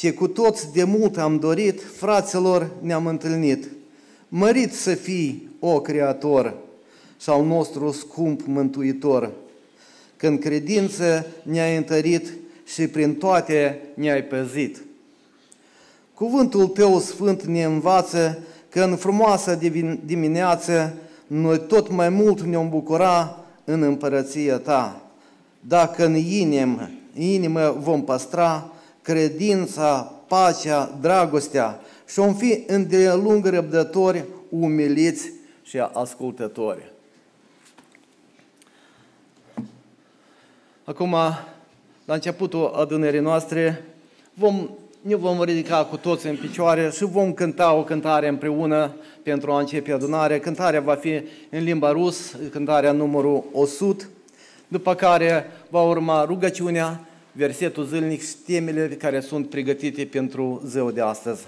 ce cu toți de mult am dorit, fraților, ne-am întâlnit. Mărit să fii, o Creator, și al nostru scump Mântuitor, când credință ne-ai întărit și prin toate ne-ai păzit. Cuvântul Tău Sfânt ne învață că în frumoasa dimineață noi tot mai mult ne-om bucura în împărăția Ta, dacă în inimă vom păstra credința, pacea, dragostea și vom fi îndelung răbdători, umiliți și ascultători. Acum, la începutul adunării noastre, ne vom ridica cu toți în picioare și vom cânta o cântare împreună pentru a începe adunarea. Cântarea va fi în limba rusă, cântarea numărul 100, după care va urma rugăciunea, versetul zilnic și temele care sunt pregătite pentru ziua de astăzi.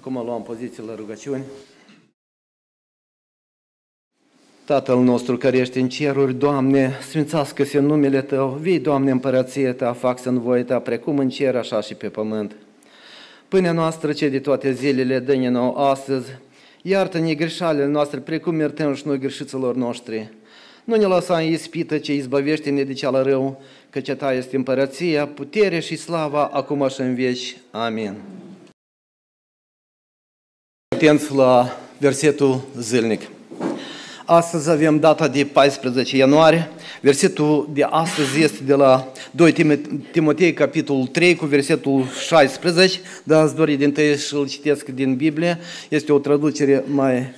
Acum luăm poziție la rugăciuni. Tatăl nostru care ești în ceruri, Doamne, sfințească-se numele Tău, vii, Doamne, împărăție Ta, facă-se în voie Ta, precum în cer, așa și pe pământ. Pâinea noastră, cea de toate zilele, dă-ne nouă astăzi, iartă-ne greșalele noastre, precum iertăm și noi greșiților noștri. Nu ne lăsa în ispită, ci izbăvește-ne de cea rău, căci Ta este împărăția, puterea și slava, acum și în veci. Amin. Atenți la versetul zilnic. Astăzi avem data de 14 ianuarie. Versetul de astăzi este de la 2 Timotei, capitolul 3, cu versetul 16, dar ați dori din tăi să-l citesc din Biblie. Este o traducere mai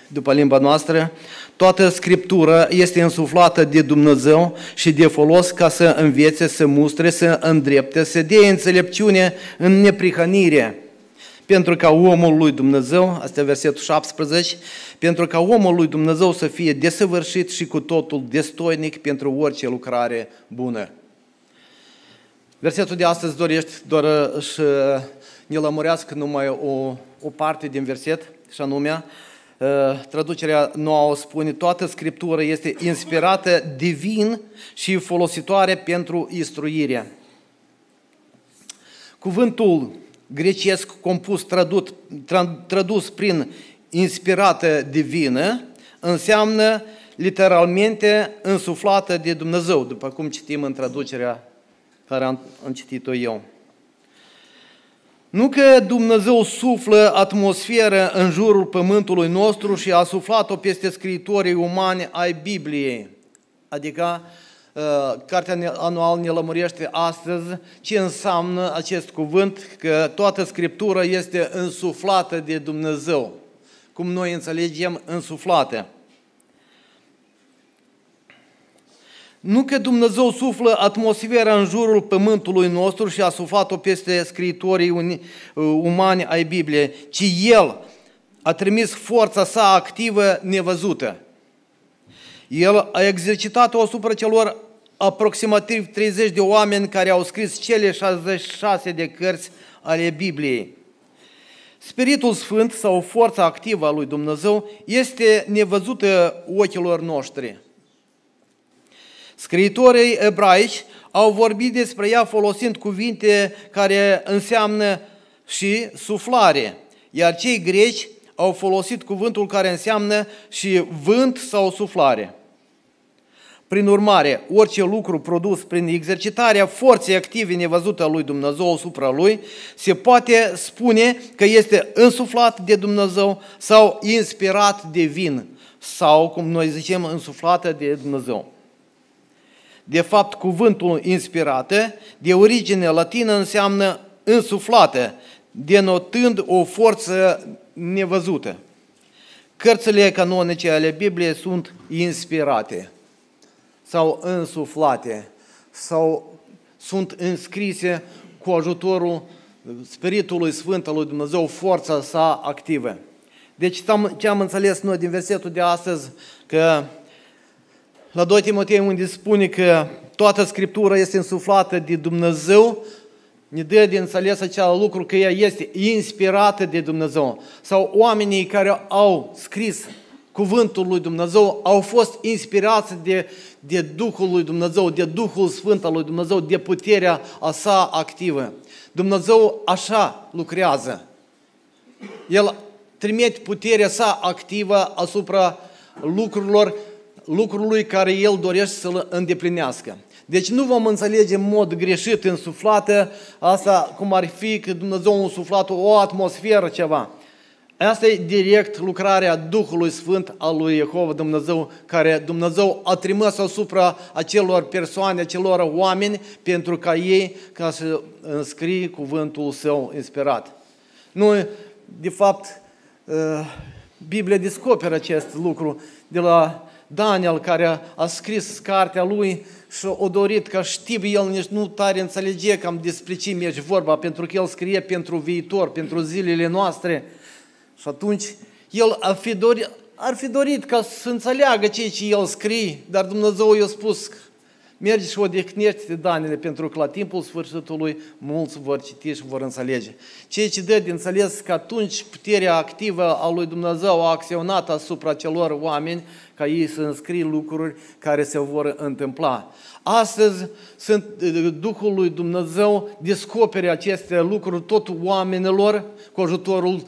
după limba noastră. Toată Scriptura este însuflată de Dumnezeu și de folos ca să învețe, să mustre, să îndrepte, să dea înțelepciune în neprihănire. Pentru ca omul lui Dumnezeu, asta e versetul 17, pentru ca omul lui Dumnezeu să fie desăvârșit și cu totul destoinic pentru orice lucrare bună. Versetul de astăzi dorește doar să ne lămurească numai o parte din verset, și anume, traducerea nouă spune, toată Scriptura este inspirată divin și folositoare pentru instruire. Cuvântul grecesc compus, tradus prin inspirată divină, înseamnă literalmente însuflată de Dumnezeu, după cum citim în traducerea care am citit-o eu. Nu că Dumnezeu suflă atmosferă în jurul pământului nostru și a suflat-o peste scriitorii umani ai Bibliei, adică Cartea anual ne lămurește astăzi ce înseamnă acest cuvânt, că toată Scriptura este însuflată de Dumnezeu. Cum noi înțelegem însuflată. Nu că Dumnezeu suflă atmosfera în jurul pământului nostru și a suflat-o peste scriitorii umani ai Bibliei, ci El a trimis forța sa activă nevăzută. El a exercitat-o asupra celor aproximativ 30 de oameni care au scris cele 66 de cărți ale Bibliei. Spiritul Sfânt sau forța activă a lui Dumnezeu este nevăzută ochilor noștri. Scriitorii ebraici au vorbit despre ea folosind cuvinte care înseamnă și suflare, iar cei greci au folosit cuvântul care înseamnă și vânt sau suflare. Prin urmare, orice lucru produs prin exercitarea forței active nevăzute a lui Dumnezeu asupra lui, se poate spune că este însuflat de Dumnezeu sau inspirat divin, sau, cum noi zicem, însuflată de Dumnezeu. De fapt, cuvântul inspirată, de origine latină, înseamnă însuflată, denotând o forță nevăzută. Cărțile canonice ale Bibliei sunt inspirate sau însuflate, sau sunt înscrise cu ajutorul Spiritului Sfânt al lui Dumnezeu, forța sa activă. Deci ce am înțeles noi din versetul de astăzi, că la 2 Timotei, unde spune că toată Scriptura este însuflată de Dumnezeu, ne dă de înțeles acel lucru că ea este inspirată de Dumnezeu. Sau oamenii care au scris cuvântul lui Dumnezeu au fost inspirați de Duhul lui Dumnezeu, de Duhul Sfânt al lui Dumnezeu, de puterea a sa activă. Dumnezeu așa lucrează. El trimite puterea sa activă asupra lucrului care El dorește să-l îndeplinească. Deci nu vom înțelege în mod greșit însuflată asta cum ar fi că Dumnezeu a însuflat o atmosferă ceva. Asta e direct lucrarea Duhului Sfânt al lui Jehova Dumnezeu, care Dumnezeu a trimis asupra acelor persoane, acelor oameni, pentru ca ei ca să înscrie cuvântul său inspirat. Nu, de fapt, Biblia descoperă acest lucru de la Daniel, care a scris cartea lui și a dorit că știe el, nici nu tare înțelege cam despre ce merge vorba, pentru că el scrie pentru viitor, pentru zilele noastre. Și atunci el ar fi dorit ca să înțeleagă ce el scrie, dar Dumnezeu i-a spus, Mergi și odihnește danile, pentru că la timpul sfârșitului mulți vor citi și vor înțelege. Ceea ce dă de înțeles că atunci puterea activă a lui Dumnezeu a acționat asupra celor oameni ca ei să înscrie lucruri care se vor întâmpla. Astăzi Duhul lui Dumnezeu descopere aceste lucruri tot oamenilor cu ajutorul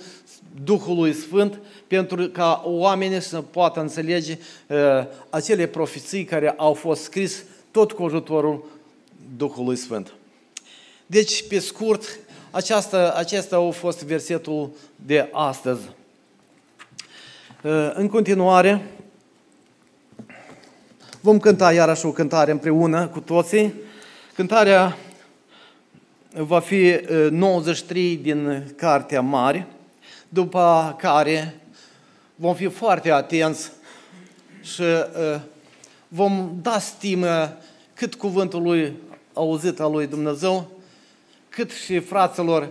Duhului Sfânt, pentru ca oamenii să poată înțelege acele profeții care au fost scrise tot cu ajutorul Duhului Sfânt. Deci, pe scurt, acesta a fost versetul de astăzi. În continuare, vom cânta iarăși o cântare împreună cu toții. Cântarea va fi 93 din Cartea Mare, după care vom fi foarte atenți și vom da stimă cât cuvântul lui auzit al lui Dumnezeu, cât și fraților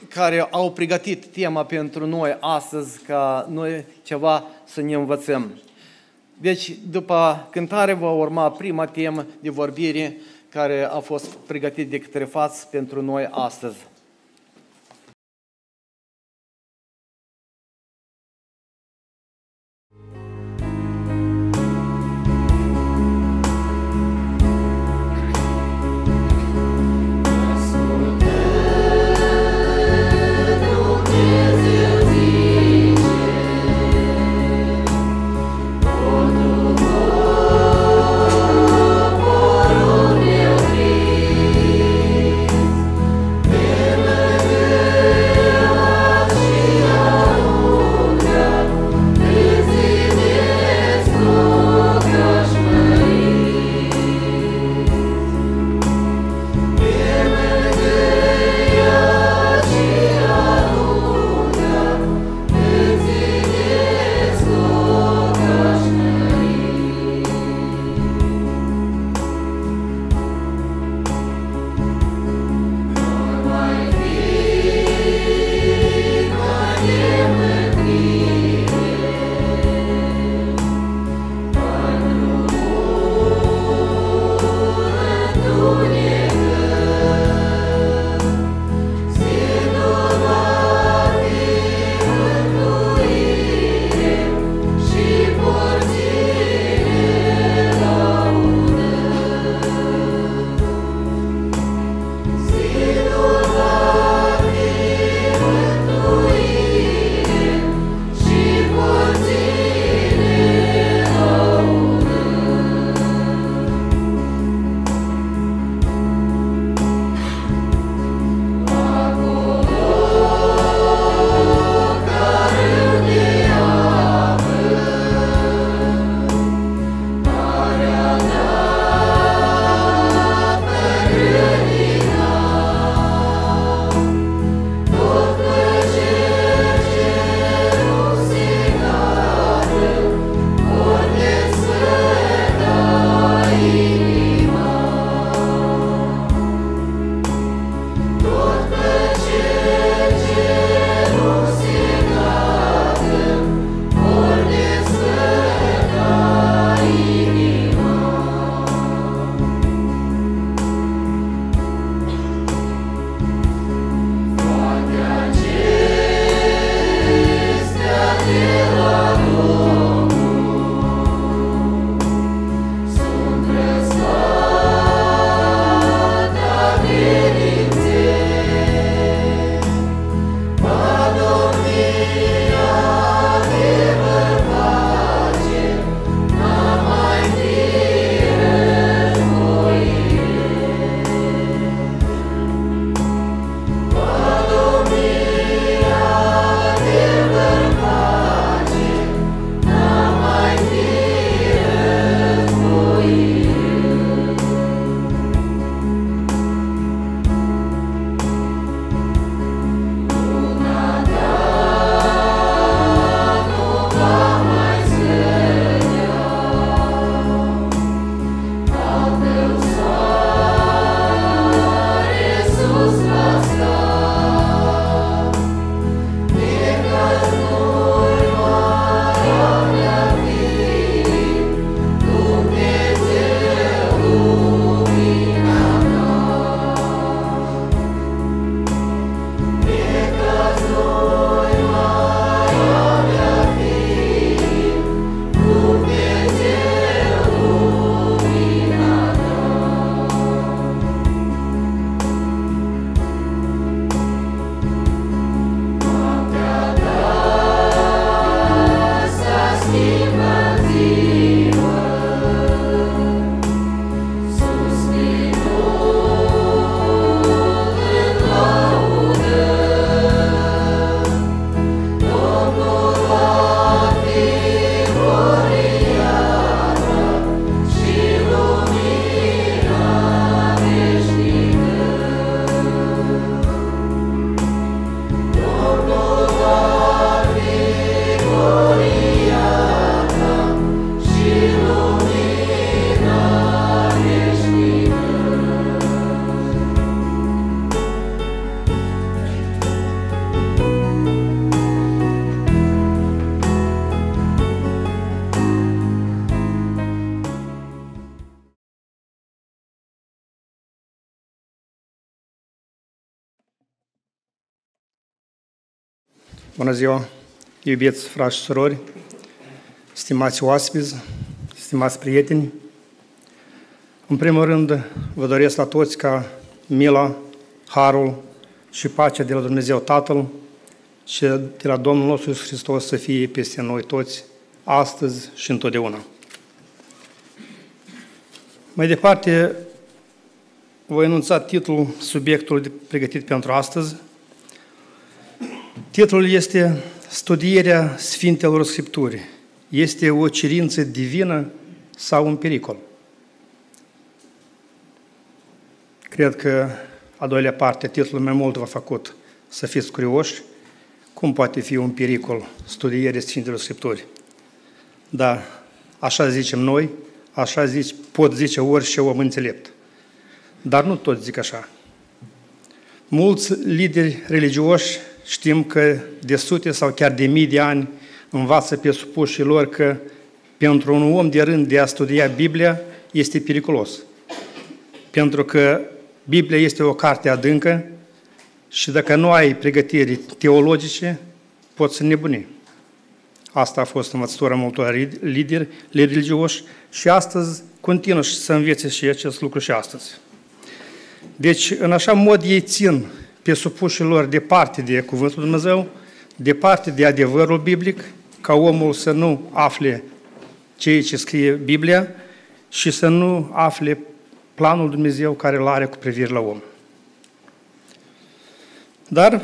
care au pregătit tema pentru noi astăzi, ca noi ceva să ne învățăm. Deci, după cântare va urma prima temă de vorbire care a fost pregătit de către frați pentru noi astăzi. Yeah. Bună ziua, iubiți frați și surori, stimați oaspeți, stimați prieteni. În primul rând, vă doresc la toți ca mila, harul și pacea de la Dumnezeu Tatăl și de la Domnul nostru Iisus Hristos să fie peste noi toți, astăzi și întotdeauna. Mai departe, voi anunța titlul subiectului pregătit pentru astăzi. Titlul este Studierea Sfintelor Scripturi. Este o cerință divină sau un pericol? Cred că a doilea parte, titlul mai mult v-a făcut să fiți curioși. Cum poate fi un pericol studierea Sfintelor Scripturi? Da, așa zicem noi, așa pot zice orice om înțelept. Dar nu toți zic așa. Mulți lideri religioși știm că de sute sau chiar de mii de ani învață pe supușii lor că pentru un om de rând de a studia Biblia este periculos. Pentru că Biblia este o carte adâncă și dacă nu ai pregătiri teologice, poți să nebuni. Asta a fost învățătura multor lideri religioși și astăzi continuă să învețe și acest lucru și astăzi. Deci, în așa mod, ei țin pe supușii lor departe de Cuvântul Lui Dumnezeu, departe de adevărul biblic, ca omul să nu afle ceea ce scrie Biblia și să nu afle planul Dumnezeu care îl are cu privire la om. Dar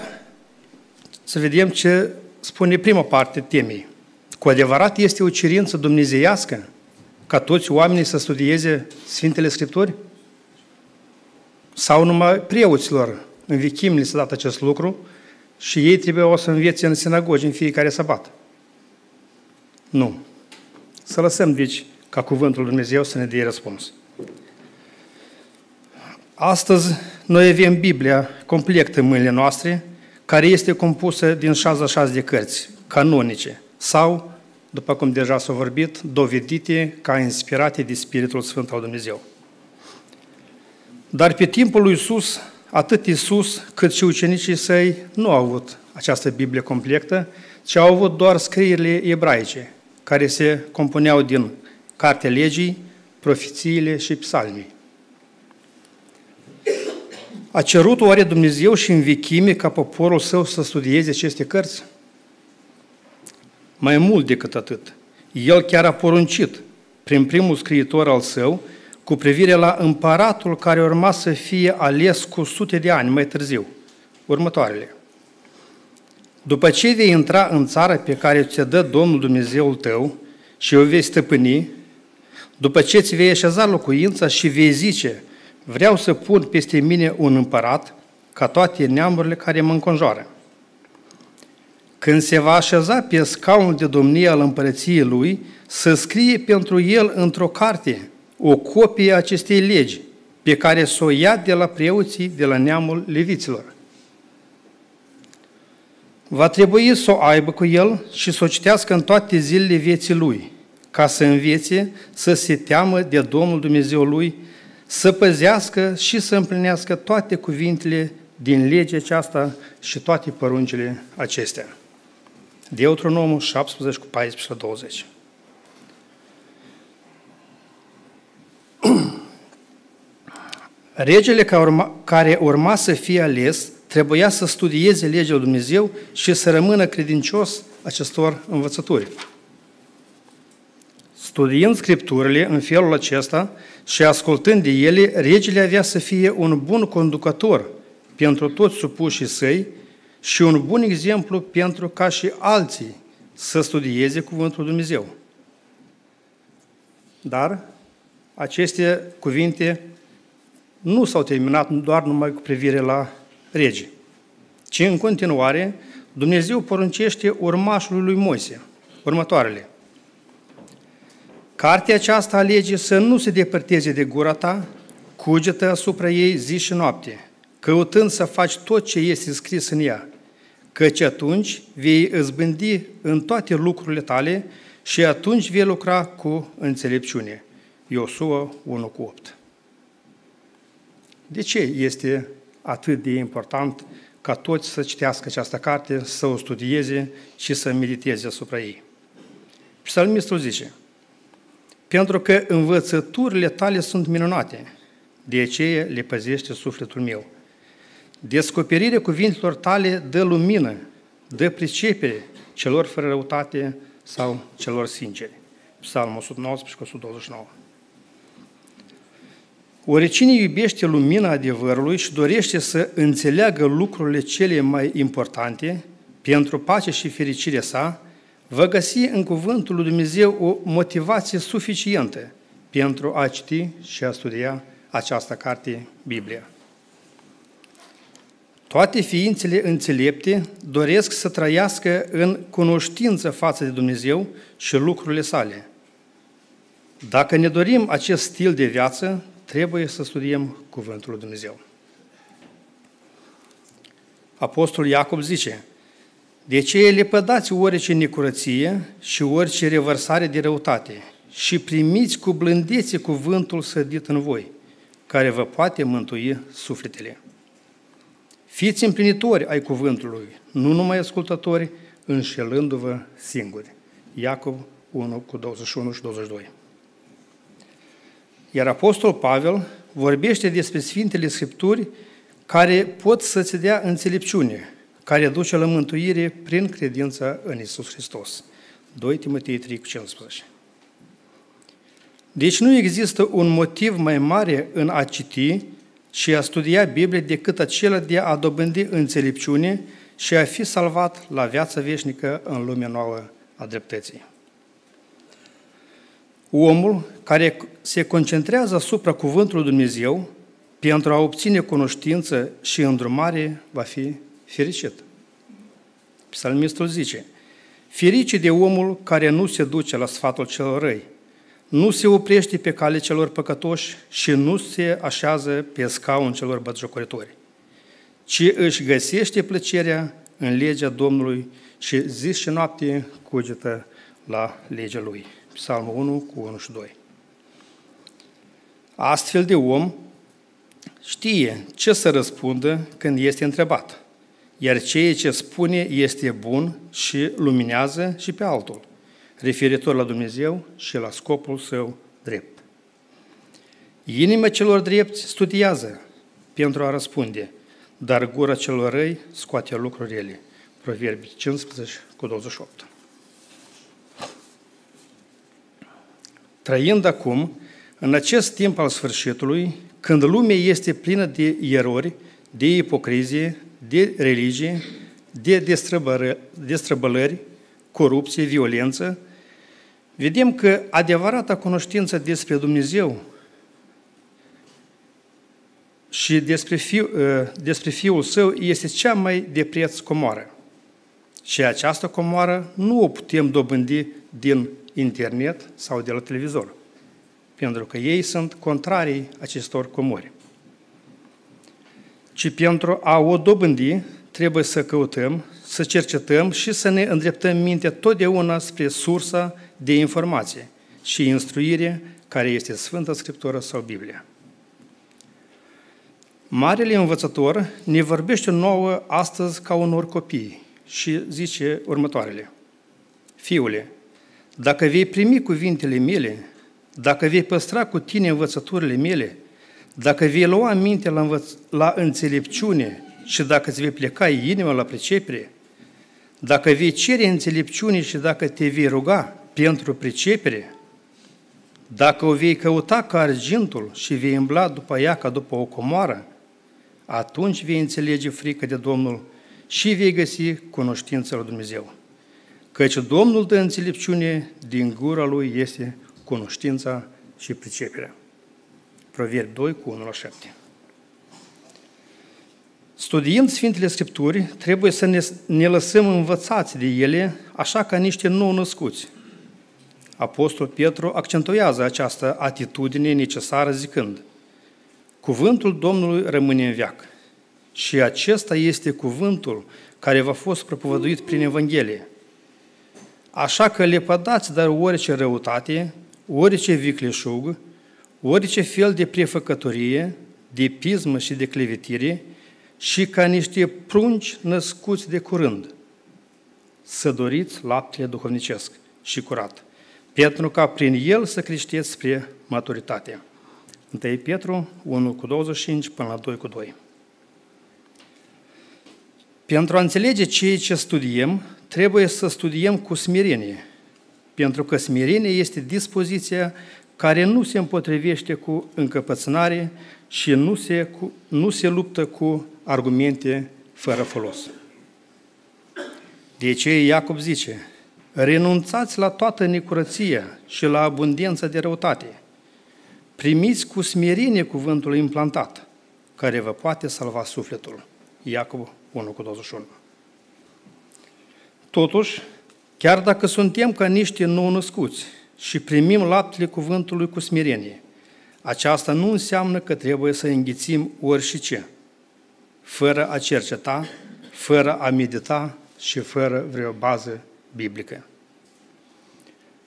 să vedem ce spune prima parte temei. Cu adevărat este o cerință dumnezeiască ca toți oamenii să studieze Sfintele Scripturi? Sau numai preoților în vechime li s-a dat acest lucru și ei trebuiau să învețe în sinagogi în fiecare sabat? Nu. Să lăsăm, deci, ca Cuvântul Lui Dumnezeu să ne dea răspuns. Astăzi, noi avem Biblia completă în mâinile noastre, care este compusă din 66 de cărți canonice sau, după cum deja s-a vorbit, dovedite ca inspirate de Spiritul Sfânt al Dumnezeu. Dar pe timpul lui Iisus, atât Iisus cât și ucenicii săi nu au avut această Biblie completă, ci au avut doar scrierile ebraice, care se compuneau din Cartea Legii, Profețiile și Psalmii. A cerut oare Dumnezeu și în vechime ca poporul său să studieze aceste cărți? Mai mult decât atât, El chiar a poruncit, prin primul scriitor al său, cu privire la împăratul care urma să fie ales cu sute de ani mai târziu, următoarele. După ce vei intra în țara pe care ți-o dă Domnul Dumnezeul tău și o vei stăpâni, după ce ți vei așeza locuința și vei zice, vreau să pun peste mine un împărat ca toate neamurile care mă înconjoară. Când se va așeza pe scaunul de domnie al împărăției lui, să scrie pentru el într-o carte o copie a acestei legi, pe care s-o ia de la preoții de la neamul leviților. Va trebui să o aibă cu el și să o citească în toate zilele vieții lui, ca să învețe să se teamă de Domnul Dumnezeu lui, să păzească și să împlinească toate cuvintele din legea aceasta și toate poruncile acestea. Deuteronomul 17 cu 14 la 20. Regele care urma să fie ales trebuia să studieze legea lui Dumnezeu și să rămână credincios acestor învățături. Studiind Scripturile în felul acesta și ascultând de ele, regele avea să fie un bun conducător pentru toți supușii săi și un bun exemplu pentru ca și alții să studieze Cuvântul lui Dumnezeu. Dar aceste cuvinte nu s-au terminat doar numai cu privire la rege, ci în continuare Dumnezeu poruncește urmașului lui Moise următoarele. Cartea aceasta a legii să nu se depărteze de gura ta, cugetă asupra ei zi și noapte, căutând să faci tot ce este scris în ea, căci atunci vei izbândi în toate lucrurile tale și atunci vei lucra cu înțelepciune. Iosua 1:8. De ce este atât de important ca toți să citească această carte, să o studieze și să mediteze asupra ei. Psalmistul zice: pentru că învățăturile tale sunt minunate, de aceea le păzește sufletul meu. Descoperirea cuvintelor tale dă lumină, dă pricepere celor fără răutate sau celor sinceri. Psalmul 119 cu 129. Oricine iubește lumina adevărului și dorește să înțeleagă lucrurile cele mai importante pentru pace și fericirea sa, va găsi în cuvântul lui Dumnezeu o motivație suficientă pentru a citi și a studia această carte, Biblia. Toate ființele înțelepte doresc să trăiască în cunoștință față de Dumnezeu și lucrurile sale. Dacă ne dorim acest stil de viață, trebuie să studiem cuvântul lui Dumnezeu. Apostolul Iacov zice: de aceea lepădați orice necurăție și orice revărsare de răutate și primiți cu blândețe cuvântul sădit în voi, care vă poate mântui sufletele. Fiți împlinitori ai cuvântului, nu numai ascultători, înșelându-vă singuri. Iacov 1 cu 21 și 22. Iar Apostol Pavel vorbește despre Sfintele Scripturi care pot să-ți dea înțelepciune, care duce la mântuire prin credința în Iisus Hristos. 2 Timotei 3 cu 15. Deci nu există un motiv mai mare în a citi și a studia Biblia decât acela de a dobândi înțelepciune și a fi salvat la viața veșnică în lumea nouă a dreptății. Omul care se concentrează asupra cuvântului Dumnezeu pentru a obține cunoștință și îndrumare va fi fericit. Psalmistul zice: ferice de omul care nu se duce la sfatul celor răi, nu se oprește pe calea celor păcătoși și nu se așează pe scaun celor batjocoritori, ci își găsește plăcerea în legea Domnului și zi și noapte cugetă la legea Lui. Psalmul 1 cu 1 și 2. Astfel de om știe ce să răspundă când este întrebat, iar ceea ce spune este bun și luminează și pe altul, referitor la Dumnezeu și la scopul său drept. Inima celor drepți studiază pentru a răspunde, dar gura celor răi scoate lucruri rele. Proverbi 15 cu 28. Trăind acum, în acest timp al sfârșitului, când lumea este plină de erori, de ipocrizie, de religie, de destrăbălări, corupție, violență, vedem că adevărata cunoștință despre Dumnezeu și despre Fiul Său este cea mai de preț comoară. Și această comoară nu o putem dobândi din internet sau de la televizor, pentru că ei sunt contrarii acestor comori. Ci pentru a o dobândi, trebuie să căutăm, să cercetăm și să ne îndreptăm mintea totdeauna spre sursa de informație și instruire care este Sfânta Scriptură sau Biblia. Marele Învățător ne vorbește nouă astăzi ca unor copii și zice următoarele: Fiule, dacă vei primi cuvintele mele, dacă vei păstra cu tine învățăturile mele, dacă vei lua minte la înțelepciune și dacă îți vei pleca inima la pricepere, dacă vei cere înțelepciune și dacă te vei ruga pentru pricepere, dacă o vei căuta ca argintul și vei îmbla după ea ca după o comoară, atunci vei înțelege frica de Domnul și vei găsi cunoștința lui Dumnezeu. Căci Domnul dă înțelepciune, din gura Lui este cunoștința și priceperea. Proverbi 2 cu 1 la 7. Studiind Sfintele Scripturi, trebuie să ne lăsăm învățați de ele, așa ca niște nou-născuți. Apostol Petru accentuează această atitudine necesară zicând: Cuvântul Domnului rămâne în veac. Și acesta este cuvântul care v-a fost propovăduit prin Evanghelie. Așa că lepădați dar orice răutate, orice vicleșug, orice fel de prefăcătorie, de pismă și de clevetire și ca niște prunci născuți de curând, să doriți laptele duhovnicesc și curat, pentru ca prin el să creșteți spre maturitate. 1 Petru 1:25 până la 2:2. Pentru a înțelege ceea ce studiem, trebuie să studiem cu smerenie, pentru că smerenie este dispoziția care nu se împotrivește cu încăpățânare și nu se luptă cu argumente fără folos. De aceea Iacob zice, renunțați la toată necurăția și la abundența de răutate. Primiți cu smerenie cuvântul implantat, care vă poate salva sufletul. Iacob 1:21. Totuși, chiar dacă suntem ca niște nou-născuți și primim laptele cuvântului cu smerenie, aceasta nu înseamnă că trebuie să înghițim orice, fără a cerceta, fără a medita și fără vreo bază biblică.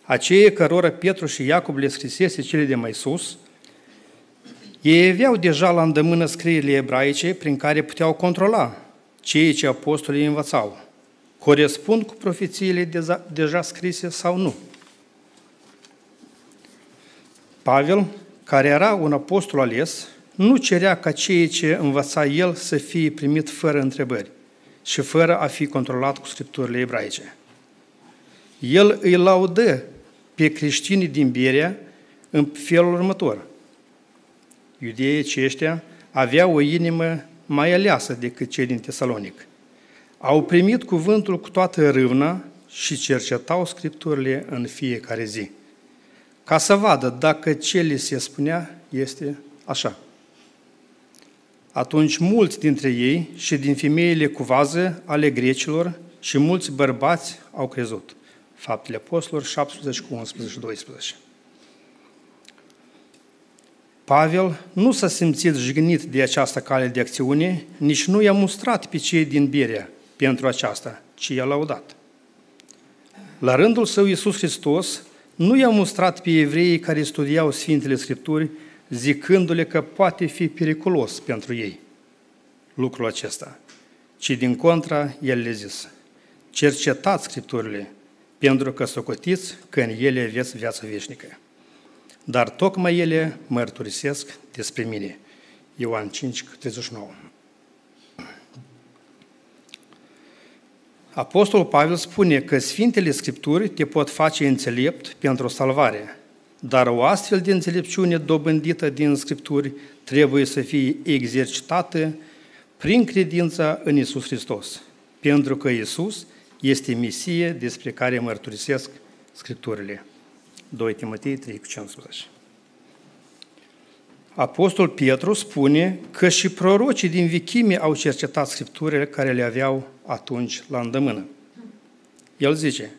Aceia cărora Petru și Iacob le scrisese cele de mai sus, ei aveau deja la îndemână scrierile ebraice prin care puteau controla ceea ce apostolii învățau. Corespund cu profețiile deja scrise sau nu? Pavel, care era un apostol ales, nu cerea ca ceea ce învăța el să fie primit fără întrebări și fără a fi controlat cu scripturile ebraice. El îi laudă pe creștinii din Berea în felul următor. Iudeii aceștia aveau o inimă mai aleasă decât cei din Tesalonic. Au primit cuvântul cu toată râvna și cercetau scripturile în fiecare zi, ca să vadă dacă ce li se spunea este așa. Atunci mulți dintre ei și din femeile cu vază ale grecilor și mulți bărbați au crezut. Faptele Apostolilor 17:11-12. Pavel nu s-a simțit jignit de această cale de acțiune, nici nu i-a mustrat pe cei din Berea pentru aceasta, ci i-a laudat. La rândul său, Iisus Hristos nu i-a mustrat pe evreii care studiau Sfintele Scripturi, zicându-le că poate fi periculos pentru ei lucrul acesta, ci din contra, El le-a zis, cercetați Scripturile, pentru că socotiți că în ele aveți viață veșnică. Dar tocmai ele mărturisesc despre mine. Ioan 5:39. Apostolul Pavel spune că Sfintele Scripturi te pot face înțelept pentru salvare, dar o astfel de înțelepciune dobândită din Scripturi trebuie să fie exercitată prin credința în Iisus Hristos, pentru că Iisus este Mesie despre care mărturisesc Scripturile. 2 Timotei 3:15. Apostol Petru spune că și prorocii din vechime au cercetat Scripturile care le aveau atunci la îndemână. El zice,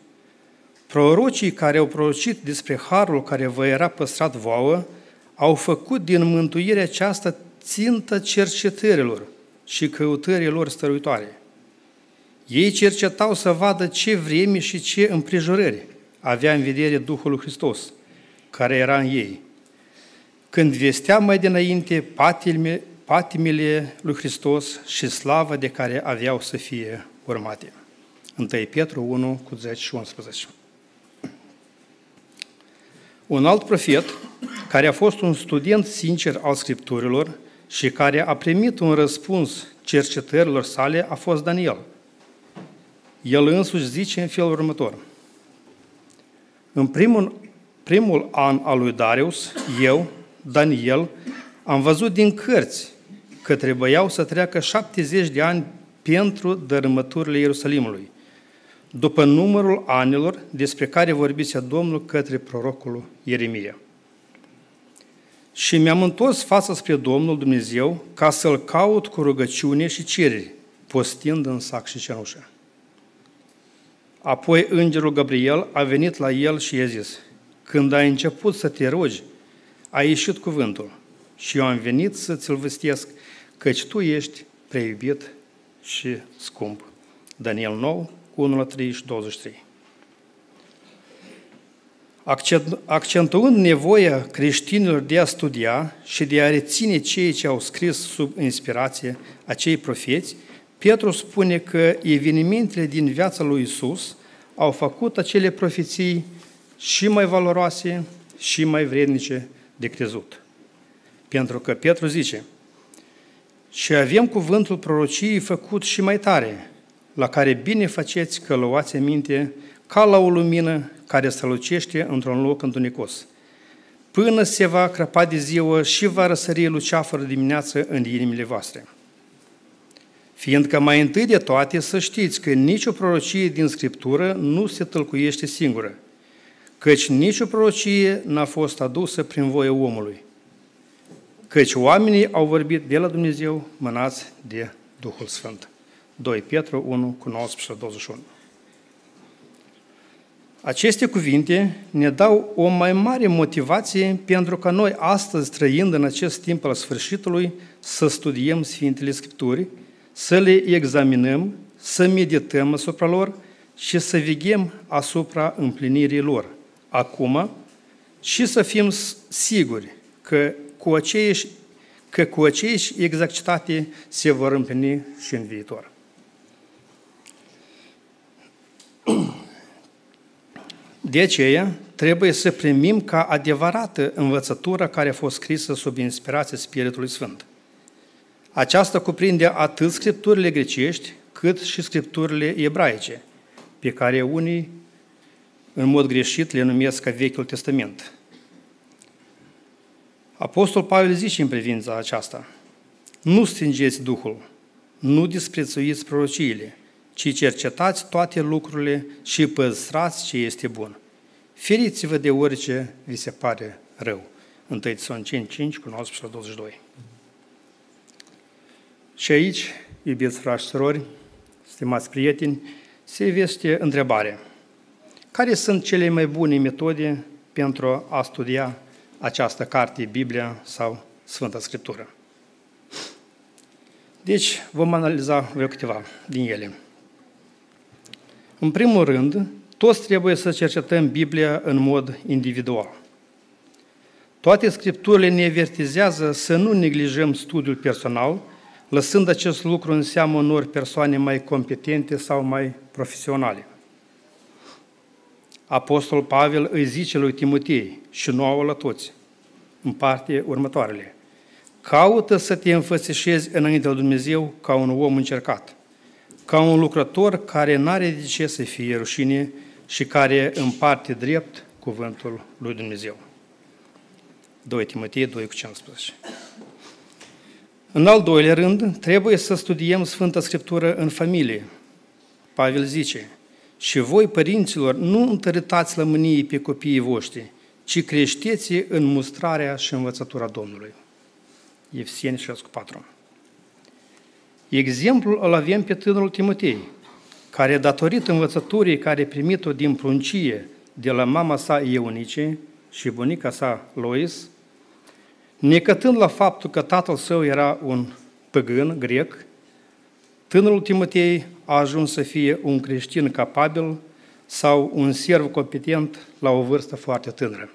prorocii care au prorocit despre harul care vă era păstrat vouă, au făcut din mântuirea aceasta țintă cercetărilor și căutărilor stăruitoare. Ei cercetau să vadă ce vreme și ce împrejurări avea în vedere Duhul lui Hristos, care era în ei, când vestea mai dinainte patimile lui Hristos și slava de care aveau să fie urmate. 1 Petru 1:10-11. Un alt profet, care a fost un student sincer al Scripturilor și care a primit un răspuns cercetărilor sale, a fost Daniel. El însuși zice în felul următor, în primul an al lui Darius, eu, Daniel, am văzut din cărți că trebuiau să treacă 70 de ani pentru dărâmăturile Ierusalimului, după numărul anilor despre care vorbise Domnul către prorocul Ieremia. Și mi-am întors fața spre Domnul Dumnezeu ca să-L caut cu rugăciune și cereri, postind în sac și cenușă. Apoi îngerul Gabriel a venit la el și i-a zis, când ai început să te rogi, a ieșit cuvântul și eu am venit să ți-l vestesc, căci tu ești preiubit și scump. Daniel 9, 1-3 și 23. Accentuând nevoia creștinilor de a studia și de a reține cei ce au scris sub inspirație acei profeți, Petru spune că evenimentele din viața lui Iisus au făcut acele profeții și mai valoroase și mai vrednice de crezut. Pentru că Petru zice: și avem cuvântul prorociei făcut și mai tare, la care bine faceți că luați aminte ca la o lumină care strălucește într-un loc întunecos, până se va crăpa de ziua și va răsări luceafără dimineață în inimile voastre. Fiindcă mai întâi de toate să știți că nicio prorocie din Scriptură nu se tălcuiește singură, căci nicio prorocie n-a fost adusă prin voia omului, căci oamenii au vorbit de la Dumnezeu mânați de Duhul Sfânt. 2 Petru 1, cu 19-21. Aceste cuvinte ne dau o mai mare motivație pentru ca noi astăzi, trăind în acest timp al sfârșitului, să studiem Sfintele Scripturi, să le examinăm, să medităm asupra lor și să veghem asupra împlinirii lor, acum, și să fim siguri că cu aceeași exactitate se vor împlini și în viitor. De aceea, trebuie să primim ca adevărată învățătura care a fost scrisă sub inspirația Spiritului Sfânt. Aceasta cuprinde atât scripturile grecești, cât și scripturile ebraice, pe care unii, în mod greșit, le numesc ca Vechiul Testament. Apostol Pavel zice în privința aceasta: nu stingeți Duhul, nu disprețuiți prorociile, ci cercetați toate lucrurile și păstrați ce este bun. Feriți-vă de orice vi se pare rău. 1 Tesaloniceni 5, cu 19-22. Și aici, iubiți frați și surori, stimați prieteni, se ivește întrebarea: care sunt cele mai bune metode pentru a studia această carte, Biblia sau Sfânta Scriptură? Deci, vom analiza vreo câteva din ele. În primul rând, toți trebuie să cercetăm Biblia în mod individual. Toate Scripturile ne avertizează să nu neglijăm studiul personal, lăsând acest lucru în seamă unor persoane mai competente sau mai profesionale. Apostolul Pavel îi zice lui Timotei și nouă la toți, în parte următoarele: caută să te înfățișezi înaintea lui Dumnezeu ca un om încercat, ca un lucrător care n-are de ce să fie rușine și care împarte drept cuvântul lui Dumnezeu. 2 Timotei 2, cu 15. În al doilea rând, trebuie să studiem Sfânta Scriptură în familie. Pavel zice: și voi, părinților, nu întărâtați la mânie pe copiii voștri, ci creșteți în mustrarea și învățătura Domnului. Efeseni 6:4. Exemplul îl avem pe tânărul Timotei, care, datorită învățăturii care a primit-o din pruncie de la mama sa Eunice și bunica sa Lois, necătând la faptul că tatăl său era un păgân grec, tânărul Timotei a ajuns să fie un creștin capabil sau un serv competent la o vârstă foarte tânără.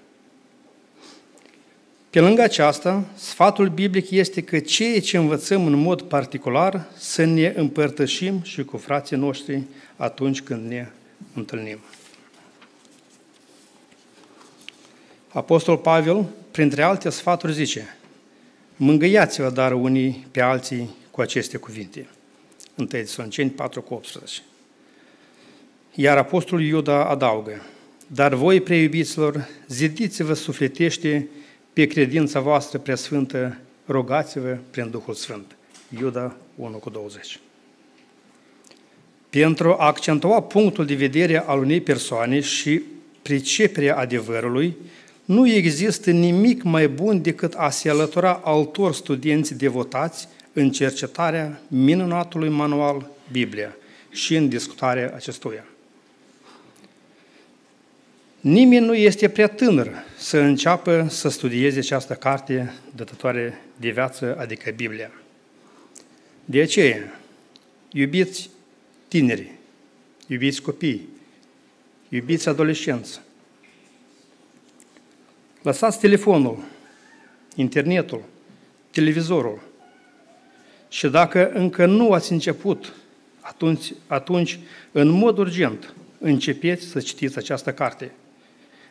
Pe lângă aceasta, sfatul biblic este că ceea ce învățăm în mod particular să ne împărtășim și cu frații noștri atunci când ne întâlnim. Apostol Pavel, printre alte sfaturi, zice: mângâiați-vă dar unii pe alții cu aceste cuvinte. 1 Tesaloniceni 4:18. Iar apostolul Iuda adaugă: dar voi, preiubiților, zidiți-vă sufletește pe credința voastră preasfântă, rugați-vă prin Duhul Sfânt. Iuda 1:20. Pentru a accentua punctul de vedere al unei persoane și priceperea adevărului, nu există nimic mai bun decât a se alătura altor studenți devotați în cercetarea minunatului manual Biblia și în discutarea acestuia. Nimeni nu este prea tânăr să înceapă să studieze această carte dătătoare de viață, adică Biblia. De aceea, iubiți tineri, iubiți copii, iubiți adolescenți, Lăsați telefonul, internetul, televizorul. Și dacă încă nu ați început, atunci, în mod urgent, începeți să citiți această carte,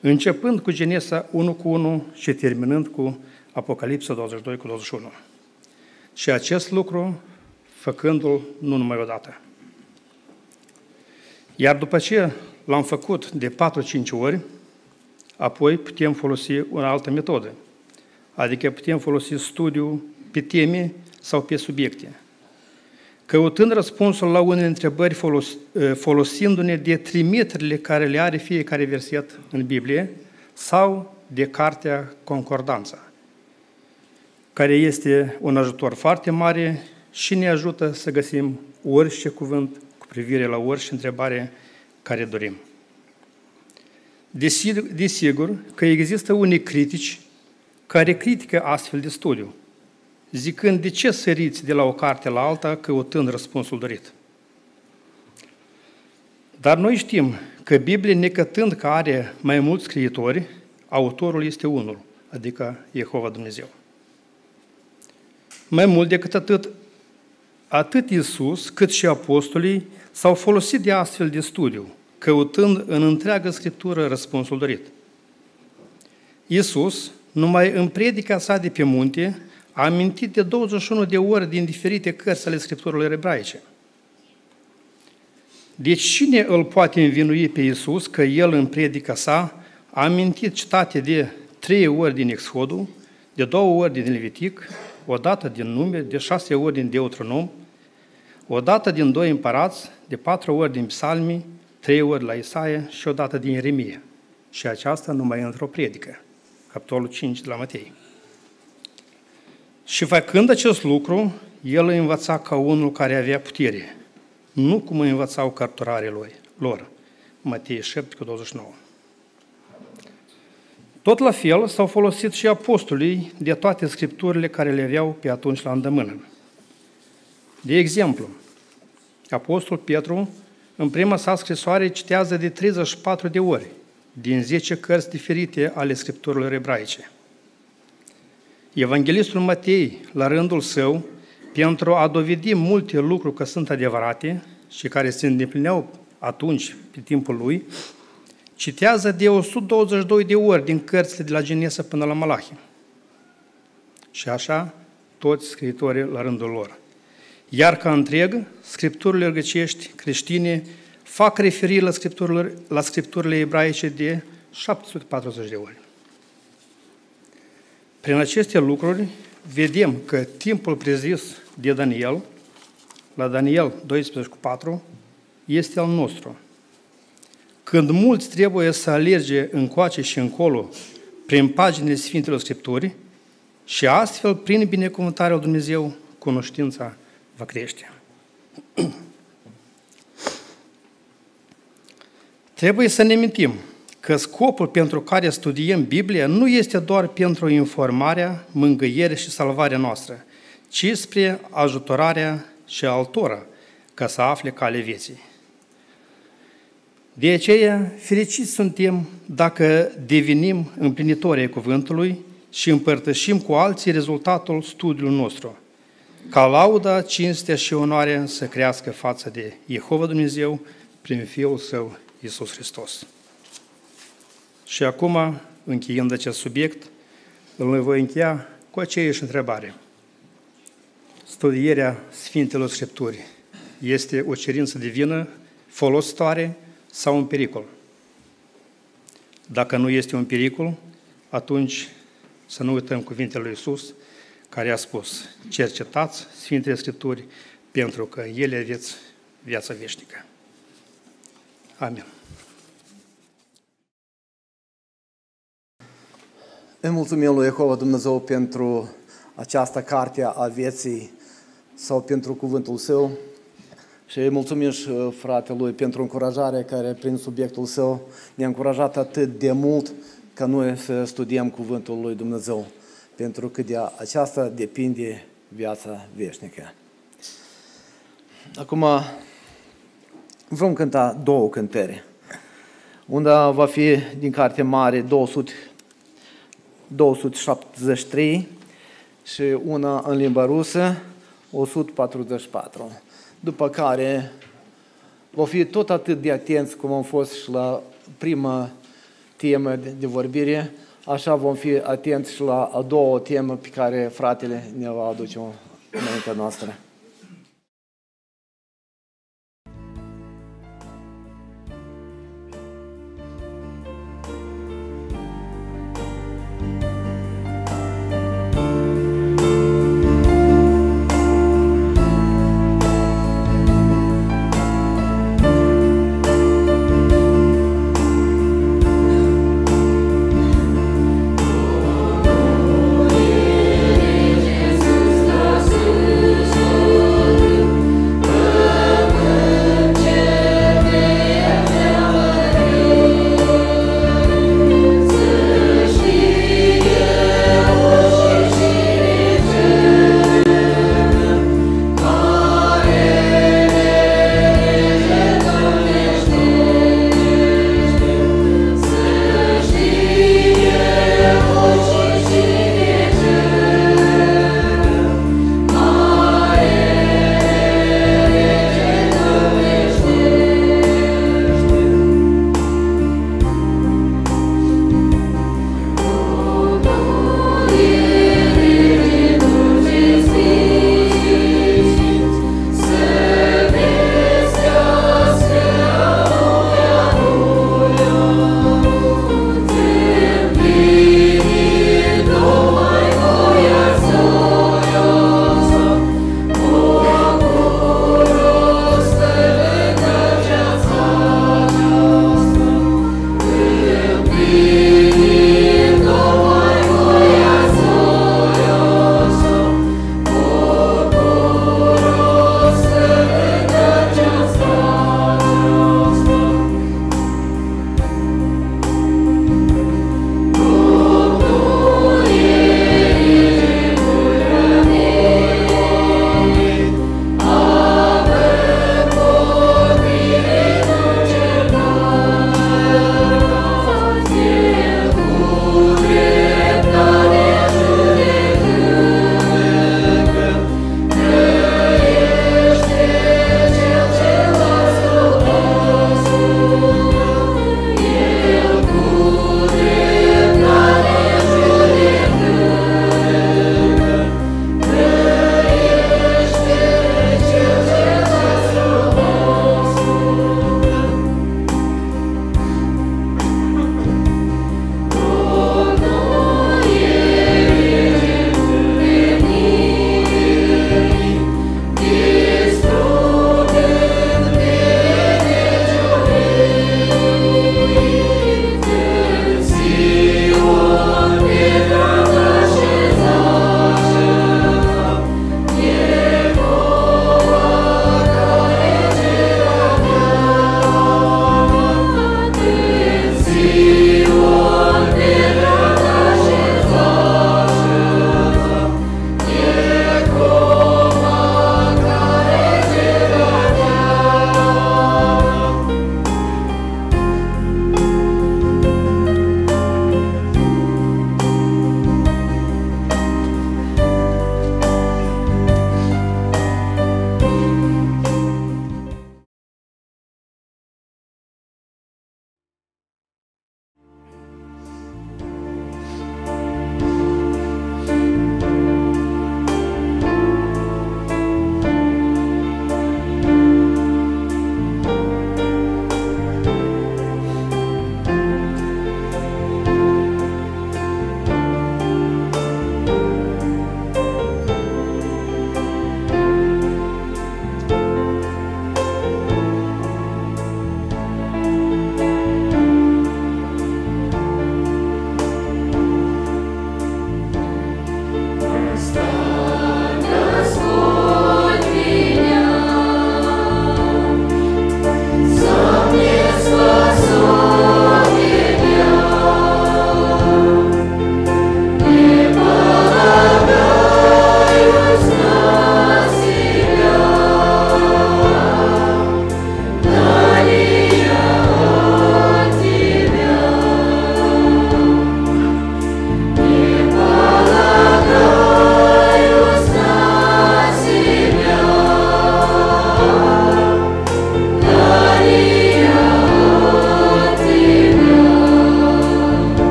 începând cu Genesa 1:1 și terminând cu Apocalipsa 22:21. Și acest lucru făcându-l nu numai odată. Iar după ce l-am făcut de 4-5 ori, apoi putem folosi o altă metodă. Adică putem folosi studiul pe teme sau pe subiecte. Căutând răspunsul la unele întrebări folosindu-ne de trimiterile care le are fiecare verset în Biblie sau de cartea Concordanța, care este un ajutor foarte mare și ne ajută să găsim orice cuvânt cu privire la orice întrebare care dorim. Desigur că există unii critici care critică astfel de studiu, zicând de ce săriți de la o carte la alta căutând răspunsul dorit. Dar noi știm că Biblia, necătând că are mai mulți scriitori, autorul este unul, adică Jehova Dumnezeu. Mai mult decât atât Iisus cât și apostolii s-au folosit de astfel de studiu, căutând în întreaga Scriptură răspunsul dorit. Iisus, numai în predica sa de pe munte, a amintit de 21 de ori din diferite cărți ale Scripturilor ebraice. Deci cine îl poate învinui pe Iisus că El în predica sa a amintit citate de 3 ori din Exodul, de 2 ori din Levitic, o dată din Numeri, de 6 ori din Deuteronom, o dată din 2 Împărați, de 4 ori din Psalmi, 3 ori la Isaia și o dată din Ieremia. Și aceasta numai într-o predică, capitolul 5 de la Matei. Și făcând acest lucru, el îi învăța ca unul care avea putere, nu cum îi învățau cărturarii lor. Matei 7:29. Tot la fel s-au folosit și apostolii de toate scripturile care le aveau pe atunci la îndemână. De exemplu, apostolul Petru, în prima sa scrisoare, citează de 34 de ori, din 10 cărți diferite ale scripturilor ebraice. Evanghelistul Matei, la rândul său, pentru a dovedi multe lucruri că sunt adevărate și care se îndeplineau atunci, pe timpul lui, citează de 122 de ori din cărțile de la Genesa până la Malachi. Și așa, toți scriitorii la rândul lor. Iar ca întreg, scripturile grecești creștine fac referire la scripturile ebraice de 740 de ori. Prin aceste lucruri, vedem că timpul prezis de Daniel, la Daniel 12:4, este al nostru. Când mulți trebuie să alerge încoace și încolo prin paginile Sfintelor Scripturii și astfel, prin binecuvântarea lui Dumnezeu, cunoștința va crește. Trebuie să ne mintim că scopul pentru care studiem Biblia nu este doar pentru informarea, mângâierea și salvarea noastră, ci spre ajutorarea și altora ca să afle calea vieții. De aceea, fericiți suntem dacă devenim împlinitori ai cuvântului și împărtășim cu alții rezultatul studiului nostru, ca lauda, cinstea și onoarea să crească față de Jehova Dumnezeu prin Fiul Său, Iisus Hristos. Și acum, încheiind acest subiect, îl voi încheia cu aceeași întrebare. Studierea Sfintelor Scripturi este o cerință divină, folositoare sau un pericol? Dacă nu este un pericol, atunci să nu uităm cuvintele lui Iisus, care a spus: cercetați Sfintele Scripturi, pentru că în ele aveți viața veșnică. Amin. Îi mulțumim lui Jehova Dumnezeu pentru această carte a vieții sau pentru cuvântul Său și îi mulțumim și fratelui pentru încurajarea care prin subiectul său ne-a încurajat atât de mult ca noi să studiem cuvântul lui Dumnezeu, pentru că de aceasta depinde viața veșnică. Acum vom cânta 2 cântări. Una va fi din Cartea Mare, 200 273 și una în limba rusă, 144. După care vom fi tot atât de atenți cum am fost și la prima temă de vorbire, așa vom fi atenți și la a doua temă pe care fratele ne va aduce înaintea noastră. Jesus,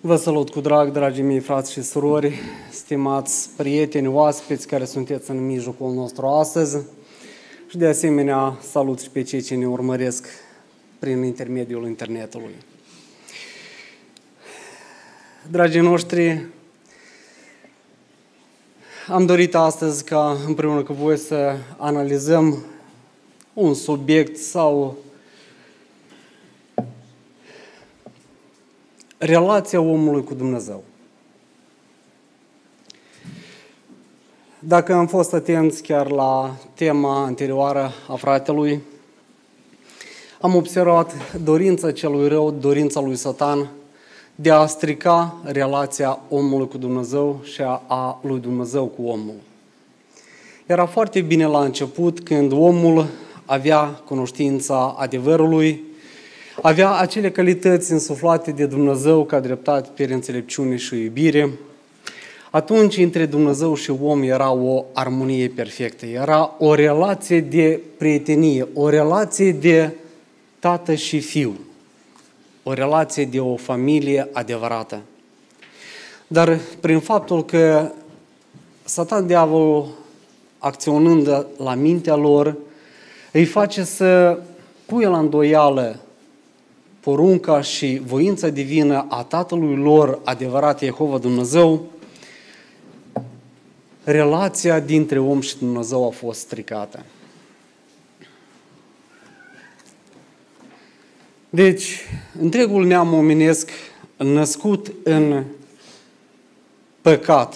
Vă salut cu drag, dragii mei frați și surori, stimați prieteni, oaspeți care sunteți în mijlocul nostru astăzi și de asemenea salut și pe cei ce ne urmăresc prin intermediul internetului. Dragii noștri, am dorit astăzi ca împreună cu voi să analizăm un subiect sau relația omului cu Dumnezeu. Dacă am fost atenți chiar la tema anterioară a fratelui, am observat dorința celui rău, dorința lui Satan de a strica relația omului cu Dumnezeu și a lui Dumnezeu cu omul. Era foarte bine la început când omul avea cunoștința adevărului, avea acele calități însuflate de Dumnezeu ca dreptate, prin înțelepciune și iubire. Atunci, între Dumnezeu și om era o armonie perfectă, era o relație de prietenie, o relație de tată și fiu, o relație de o familie adevărată. Dar prin faptul că Satan, diavolul, acționând la mintea lor, îi face să pui la îndoială porunca și voința divină a Tatălui lor, adevărat Jehova Dumnezeu, relația dintre om și Dumnezeu a fost stricată. Deci, întregul neam omenesc născut în păcat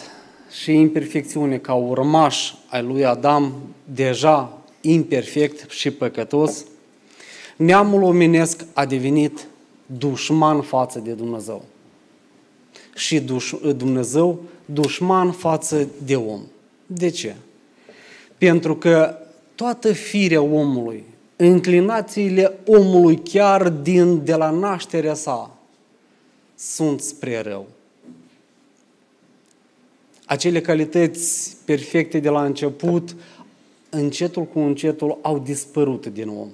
și imperfecțiune ca urmaș ai lui Adam, deja imperfect și păcătos, neamul omenesc a devenit dușman față de Dumnezeu. Și Dumnezeu dușman față de om. De ce? Pentru că toată firea omului, înclinațiile omului chiar de la nașterea sa, sunt spre rău. Acele calități perfecte de la început, încetul cu încetul, au dispărut din om.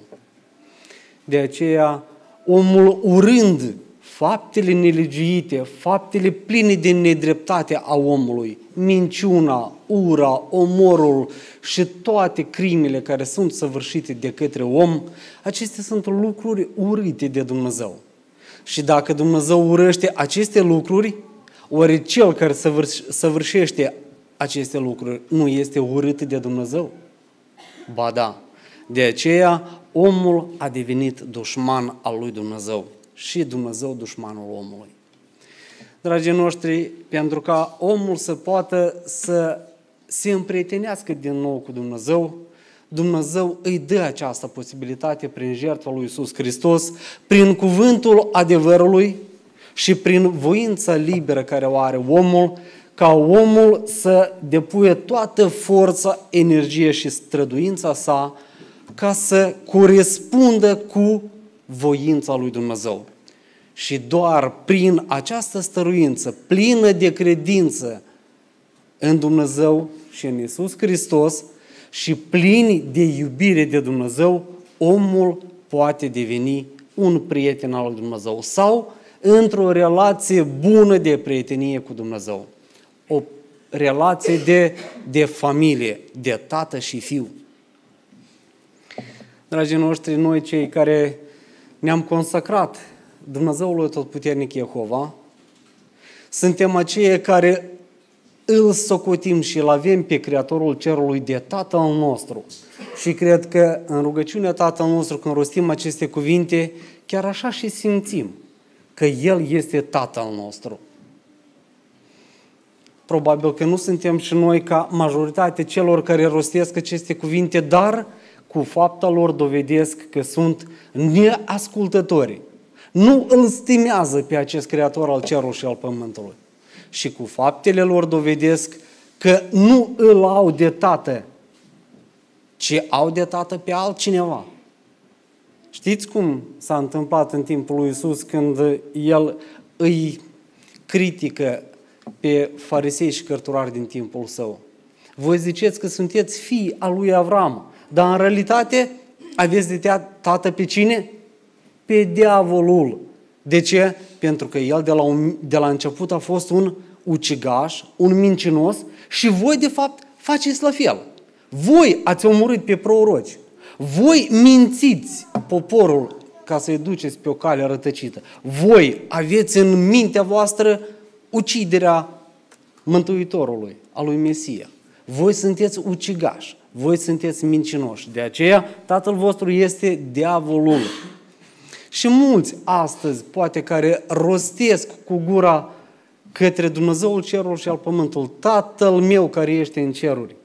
De aceea, omul urând faptele nelegiuite, faptele pline de nedreptate a omului, minciuna, ura, omorul și toate crimele care sunt săvârșite de către om, acestea sunt lucruri urâte de Dumnezeu. Și dacă Dumnezeu urăște aceste lucruri, ori cel care săvârșește aceste lucruri nu este urât de Dumnezeu? Ba da. De aceea, omul a devenit dușman al lui Dumnezeu și Dumnezeu dușmanul omului. Dragii noștri, pentru ca omul să poată să se împrietenească din nou cu Dumnezeu, Dumnezeu îi dă această posibilitate prin jertfa lui Iisus Hristos, prin cuvântul adevărului și prin voința liberă care o are omul, ca omul să depuie toată forța, energie și străduința sa ca să corespundă cu voința lui Dumnezeu. Și doar prin această stăruință, plină de credință în Dumnezeu și în Iisus Hristos și plin de iubire de Dumnezeu, omul poate deveni un prieten al lui Dumnezeu sau într-o relație bună de prietenie cu Dumnezeu. O relație de familie, de tată și fiu. Dragii noștri, noi cei care ne-am consacrat Dumnezeului Atotputernic Jehova, suntem aceia care îl socotim și îl avem pe Creatorul Cerului de Tatăl nostru. Și cred că în rugăciunea Tatăl nostru, când rostim aceste cuvinte, chiar așa și simțim că El este Tatăl nostru. Probabil că nu suntem și noi ca majoritatea celor care rostesc aceste cuvinte, dar cu fapta lor dovedesc că sunt neascultători. Nu îl stimează pe acest Creator al cerului și al pământului. Și cu faptele lor dovedesc că nu îl au de tată, ci au de tată pe altcineva. Știți cum s-a întâmplat în timpul lui Iisus când El îi critică pe farisei și cărturari din timpul său? Voi ziceți că sunteți fii al lui Avram, dar în realitate aveți de tată pe cine? Pe diavolul. De ce? pentru că el de la început a fost un ucigaș, un mincinos și voi de fapt faceți la fel. Voi ați omorât pe proroci. Voi mințiți poporul ca să-i duceți pe o cale rătăcită. Voi aveți în mintea voastră uciderea Mântuitorului, a lui Mesia. Voi sunteți ucigași, voi sunteți mincinoși. De aceea, tatăl vostru este diavolul. Și mulți astăzi, poate care rostesc cu gura către Dumnezeul cerul și al pământului, Tatăl meu care ești în ceruri,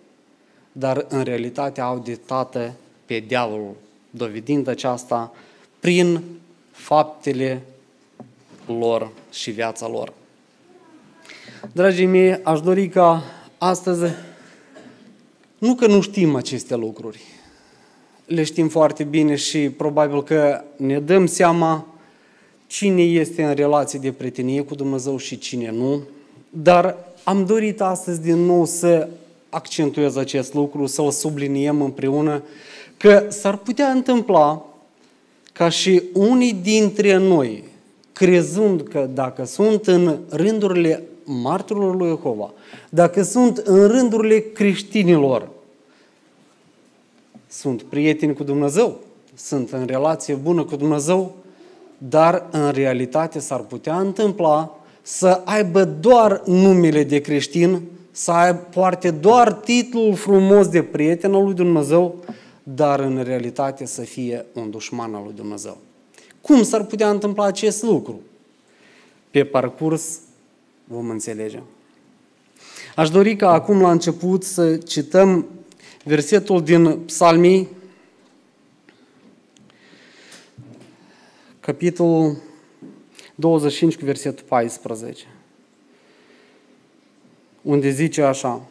dar în realitate au de tată pe diavolul, dovedind aceasta prin faptele lor și viața lor. Dragii mei, aș dori ca astăzi, nu că nu știm aceste lucruri, le știm foarte bine și probabil că ne dăm seama cine este în relație de prietenie cu Dumnezeu și cine nu, dar am dorit astăzi din nou să accentuez acest lucru, să-l subliniem împreună, că s-ar putea întâmpla ca și unii dintre noi, crezând că dacă sunt în rândurile martirilor lui Jehova, dacă sunt în rândurile creștinilor, sunt prieteni cu Dumnezeu, sunt în relație bună cu Dumnezeu, dar în realitate s-ar putea întâmpla să aibă doar numele de creștin, să poarte doar titlul frumos de prieten al lui Dumnezeu, dar în realitate să fie un dușman al lui Dumnezeu. Cum s-ar putea întâmpla acest lucru? Pe parcurs vom înțelege. Aș dori ca acum la început să cităm versetul din Psalmii, capitolul 25 cu versetul 14, unde zice așa: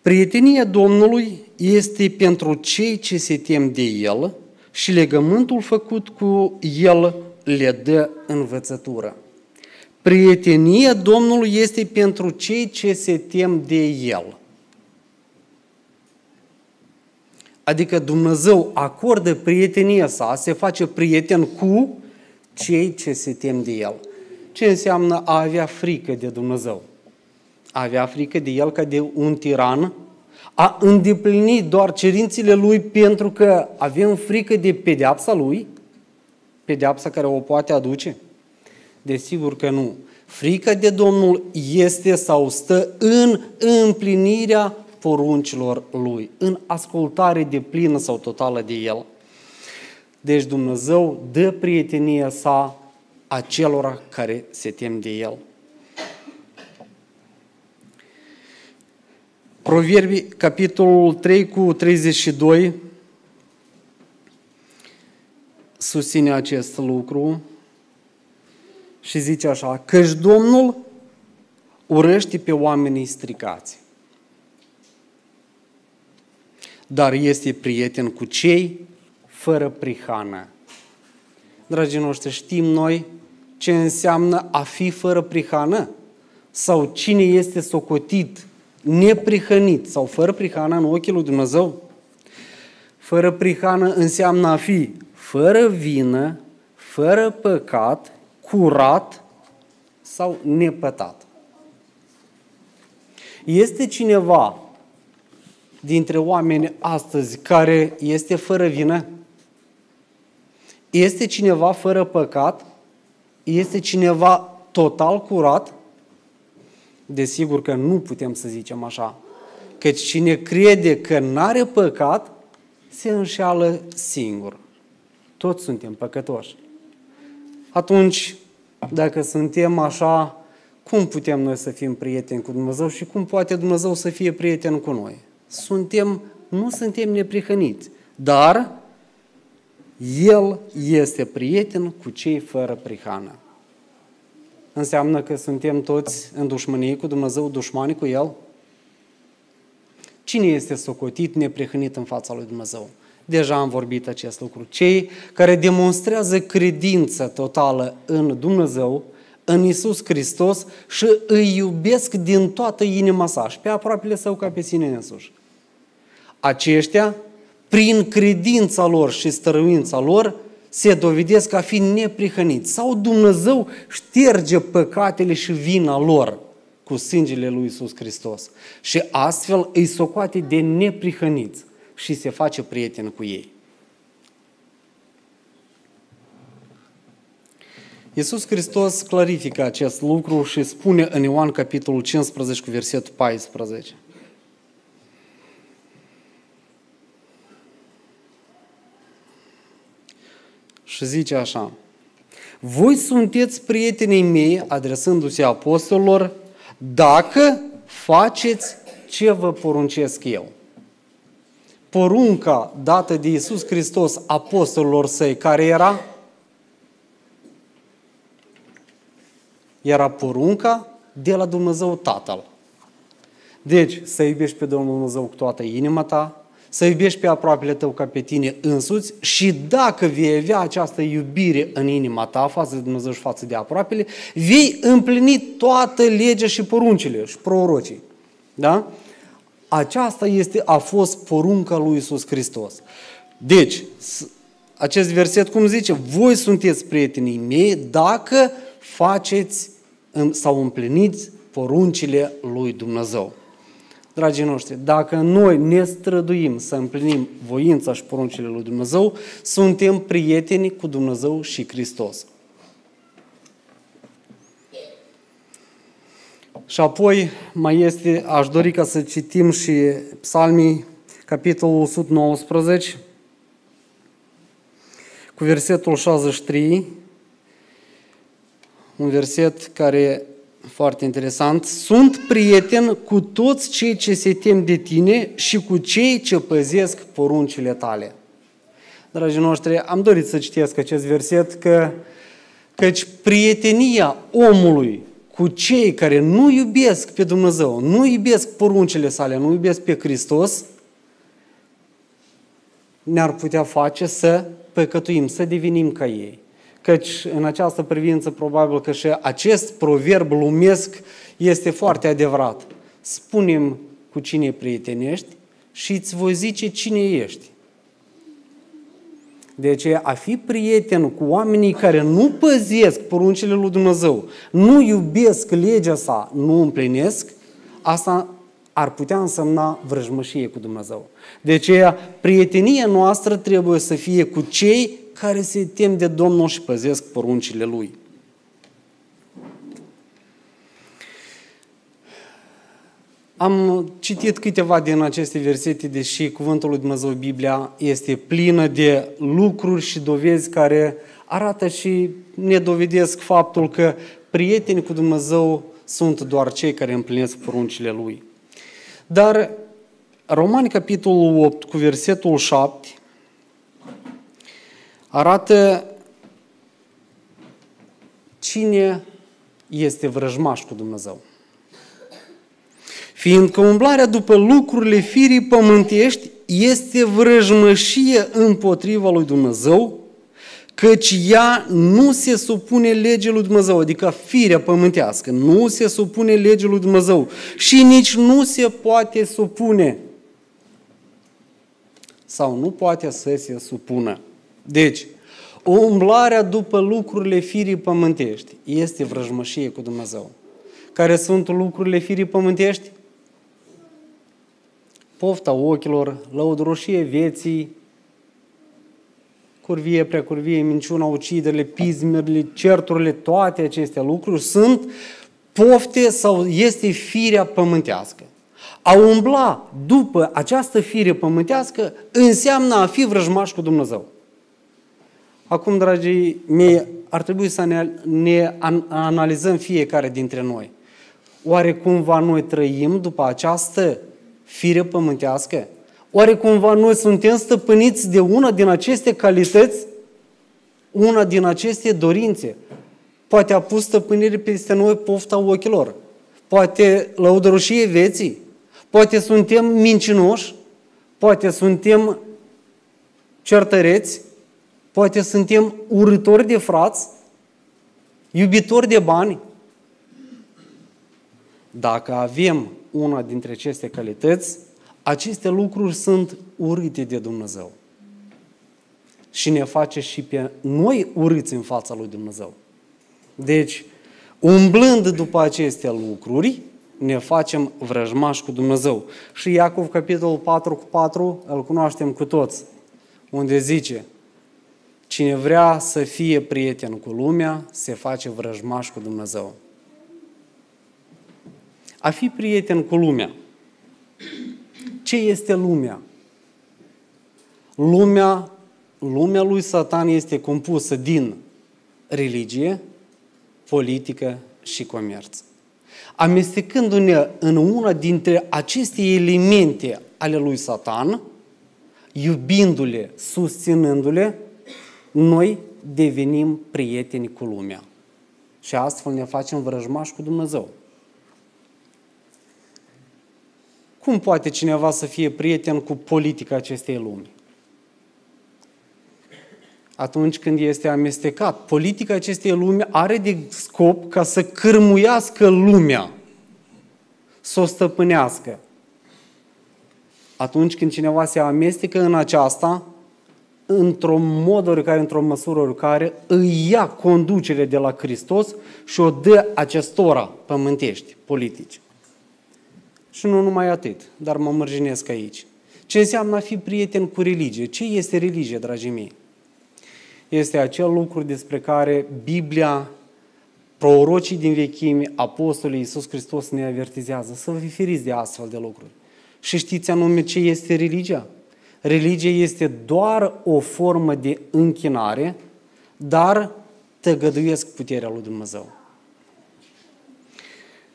prietenia Domnului este pentru cei ce se tem de El și legământul făcut cu El le dă învățătură. Prietenia Domnului este pentru cei ce se tem de El. Adică Dumnezeu acordă prietenia sa, se face prieten cu cei ce se tem de El. Ce înseamnă a avea frică de Dumnezeu? A avea frică de El ca de un tiran, a îndeplini doar cerințele Lui pentru că avem frică de pedeapsa Lui, pedeapsa care o poate aduce? Desigur că nu. Frica de Domnul este sau stă în împlinirea poruncilor Lui, în ascultare deplină sau totală de El. Deci Dumnezeu dă prietenia sa acelora care se tem de El. Proverbii, capitolul 3 cu 32, susține acest lucru și zice așa: căci Domnul urăște pe oamenii stricați, dar este prieten cu cei fără prihană. Dragii noștri, știm noi ce înseamnă a fi fără prihană? Sau cine este socotit neprihănit sau fără prihană în ochii lui Dumnezeu? Fără prihană înseamnă a fi fără vină, fără păcat, curat sau nepătat. Este cineva dintre oameni astăzi care este fără vină? Este cineva fără păcat? Este cineva total curat? Desigur că nu putem să zicem așa, căci cine crede că n-are păcat, se înșeală singur. Toți suntem păcătoși. Atunci, dacă suntem așa, cum putem noi să fim prieteni cu Dumnezeu și cum poate Dumnezeu să fie prieten cu noi? Nu suntem neprihăniți, dar El este prieten cu cei fără prihană. Înseamnă că suntem toți în dușmănie cu Dumnezeu, dușmani cu El? Cine este socotit, neprihănit în fața lui Dumnezeu? Deja am vorbit acest lucru. Cei care demonstrează credință totală în Dumnezeu, în Iisus Hristos și îi iubesc din toată inima sa și pe aproapele său ca pe sine însuși. Aceștia, prin credința lor și stăruința lor, se dovedesc a fi neprihăniți sau Dumnezeu șterge păcatele și vina lor cu sângele lui Iisus Hristos și astfel îi socoate de neprihăniți și se face prieten cu ei. Iisus Hristos clarifică acest lucru și spune în Ioan capitolul 15 cu versetul 14. Și zice așa: voi sunteți prietenii mei, adresându-se apostolilor, dacă faceți ce vă poruncesc eu. Porunca dată de Iisus Hristos apostolilor săi, care era? Era porunca de la Dumnezeu Tatăl. Deci, să iubești pe Domnul Dumnezeu cu toată inima ta, să iubești pe aproapele tău ca pe tine însuți și dacă vei avea această iubire în inima ta față de Dumnezeu și față de aproapele, vei împlini toată legea și poruncile și prorocii. Da? Aceasta a fost porunca lui Iisus Hristos. Deci, acest verset cum zice? Voi sunteți prietenii mei dacă faceți sau împliniți poruncile lui Dumnezeu. Dragii noștri, dacă noi ne străduim să împlinim voința și poruncile lui Dumnezeu, suntem prieteni cu Dumnezeu și Hristos. Și apoi aș dori ca să citim și Psalmii, capitolul 119, cu versetul 63, un verset care foarte interesant. Sunt prieten cu toți cei ce se tem de tine și cu cei ce păzesc poruncile tale. Dragii noștri, am dorit să citesc acest verset căci prietenia omului cu cei care nu iubesc pe Dumnezeu, nu iubesc poruncile sale, nu iubesc pe Hristos, ne-ar putea face să păcătuim, să devenim ca ei. Căci în această privință probabil că și acest proverb lumesc este foarte adevărat. Spune-mi cu cine prietenești și îți voi zice cine ești. De aceea, a fi prieten cu oamenii care nu păzesc poruncile lui Dumnezeu, nu iubesc legea sa, nu împlinesc, asta ar putea însemna vrăjmășie cu Dumnezeu. De aceea, prietenia noastră trebuie să fie cu cei care se tem de Domnul și păzesc poruncile Lui. Am citit câteva din aceste versete, deși Cuvântul lui Dumnezeu, Biblia, este plină de lucruri și dovezi care arată și ne dovedesc faptul că prietenii cu Dumnezeu sunt doar cei care împlinesc poruncile Lui. Dar Romani, capitolul 8, cu versetul 7, arată cine este vrăjmaș cu Dumnezeu. Fiindcă umblarea după lucrurile firii pământești este vrăjmășie împotriva lui Dumnezeu, căci ea nu se supune legii lui Dumnezeu, adică firea pământească, nu se supune legii lui Dumnezeu și nici nu se poate supune sau nu poate să se supună. Deci, umblarea după lucrurile firii pământești este vrăjmășie cu Dumnezeu. Care sunt lucrurile firii pământești? Pofta ochilor, lăudăroșie vieții, curvie, precurvie, minciuna, uciderile, pismele, certurile, toate aceste lucruri sunt pofte sau este firea pământească. A umbla după această fire pământească înseamnă a fi vrăjmaș cu Dumnezeu. Acum, dragii mei, ar trebui să ne analizăm fiecare dintre noi. Oare cumva noi trăim după această fire pământească? Oare cumva noi suntem stăpâniți de una din aceste calități? Una din aceste dorințe? Poate a pus stăpânire peste noi pofta ochilor. Poate lăudăroșie vieții. Poate suntem mincinoși. Poate suntem certăreți. Poate suntem urâtori de frați, iubitori de bani. Dacă avem una dintre aceste calități, aceste lucruri sunt urâte de Dumnezeu. și ne face și pe noi urâți în fața lui Dumnezeu. Deci, umblând după aceste lucruri, ne facem vrăjmași cu Dumnezeu. Și Iacov, capitolul 4:4, îl cunoaștem cu toți, unde zice: cine vrea să fie prieten cu lumea, se face vrăjmaș cu Dumnezeu. A fi prieten cu lumea. Ce este lumea? Lumea lui Satan este compusă din religie, politică și comerț. Amestecându-ne în una dintre aceste elemente ale lui Satan, iubindu-le, susținându-le, noi devenim prieteni cu lumea. Și astfel ne facem vrăjmași cu Dumnezeu. Cum poate cineva să fie prieten cu politica acestei lumi? Atunci când este amestecat. Politica acestei lumi are de scop ca să cârmuiască lumea, să o stăpânească. Atunci când cineva se amestecă în aceasta, într-un mod oricare, într-o măsură oricare, îi ia conducere de la Hristos și o dă acestora pământești, politici. Și nu numai atât, dar mă mărginesc aici. Ce înseamnă a fi prieten cu religie? Ce este religie, dragii mei? Este acel lucru despre care Biblia, prorocii din vechime, apostolii Iisus Hristos ne avertizează. Să vă feriți de astfel de lucruri. Și știți anume ce este religia? Religia este doar o formă de închinare, dar tăgăduiesc puterea lui Dumnezeu.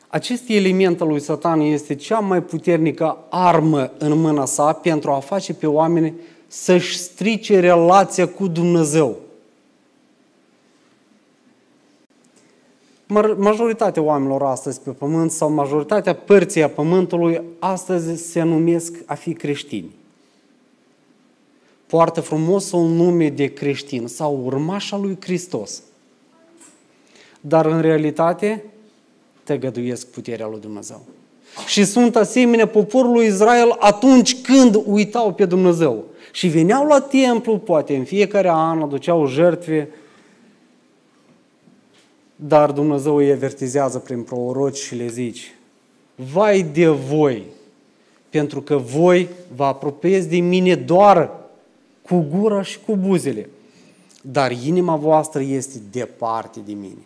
Acest element al lui Satan este cea mai puternică armă în mâna sa pentru a face pe oameni să-și strice relația cu Dumnezeu. Majoritatea oamenilor astăzi pe pământ sau majoritatea părții a pământului astăzi se numesc a fi creștini. Poartă frumosul nume de creștin sau urmașa lui Hristos. Dar în realitate tăgăduiesc puterea lui Dumnezeu. Și sunt asemenea poporului Israel atunci când uitau pe Dumnezeu. Și veneau la templu, poate în fiecare an, aduceau jertfe, dar Dumnezeu îi avertizează prin proroci și le zice: vai de voi, pentru că voi vă apropiați de mine doar cu gura și cu buzele, dar inima voastră este departe de mine.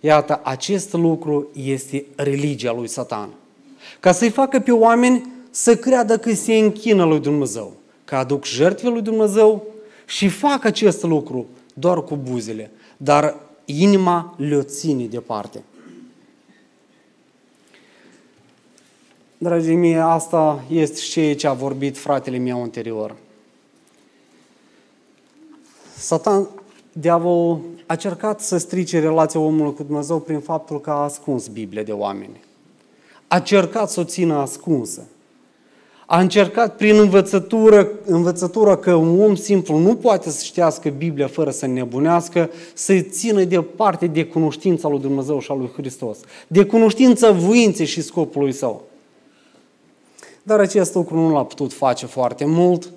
Iată, acest lucru este religia lui Satan. Ca să-i facă pe oameni să creadă că se închină lui Dumnezeu, că aduc jertfe lui Dumnezeu și fac acest lucru doar cu buzele, dar inima le-o ține departe. Dragii mei, asta este și ce a vorbit fratele meu anterior. Satan, diavolul, a încercat să strice relația omului cu Dumnezeu prin faptul că a ascuns Biblia de oameni. A încercat să o țină ascunsă. A încercat prin învățătură că un om simplu nu poate să știască Biblia fără să nebunească, să-i țină departe de cunoștința lui Dumnezeu și a lui Hristos, de cunoștința voinței și scopului său. Dar acest lucru nu l-a putut face foarte mult.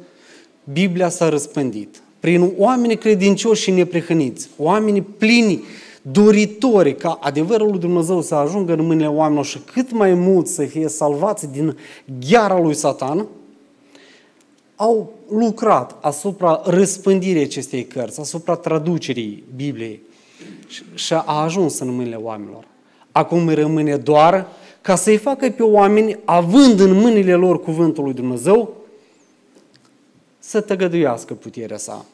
Biblia s-a răspândit prin oameni credincioși și neprihăniți, oameni plini, doritori ca adevărul lui Dumnezeu să ajungă în mâinile oamenilor și cât mai mult să fie salvați din gheara lui Satan, au lucrat asupra răspândirii acestei cărți, asupra traducerii Bibliei și a ajuns în mâinile oamenilor. Acum îi rămâne doar ca să-i facă pe oameni, având în mâinile lor cuvântul lui Dumnezeu, să tăgăduiască puterea sa.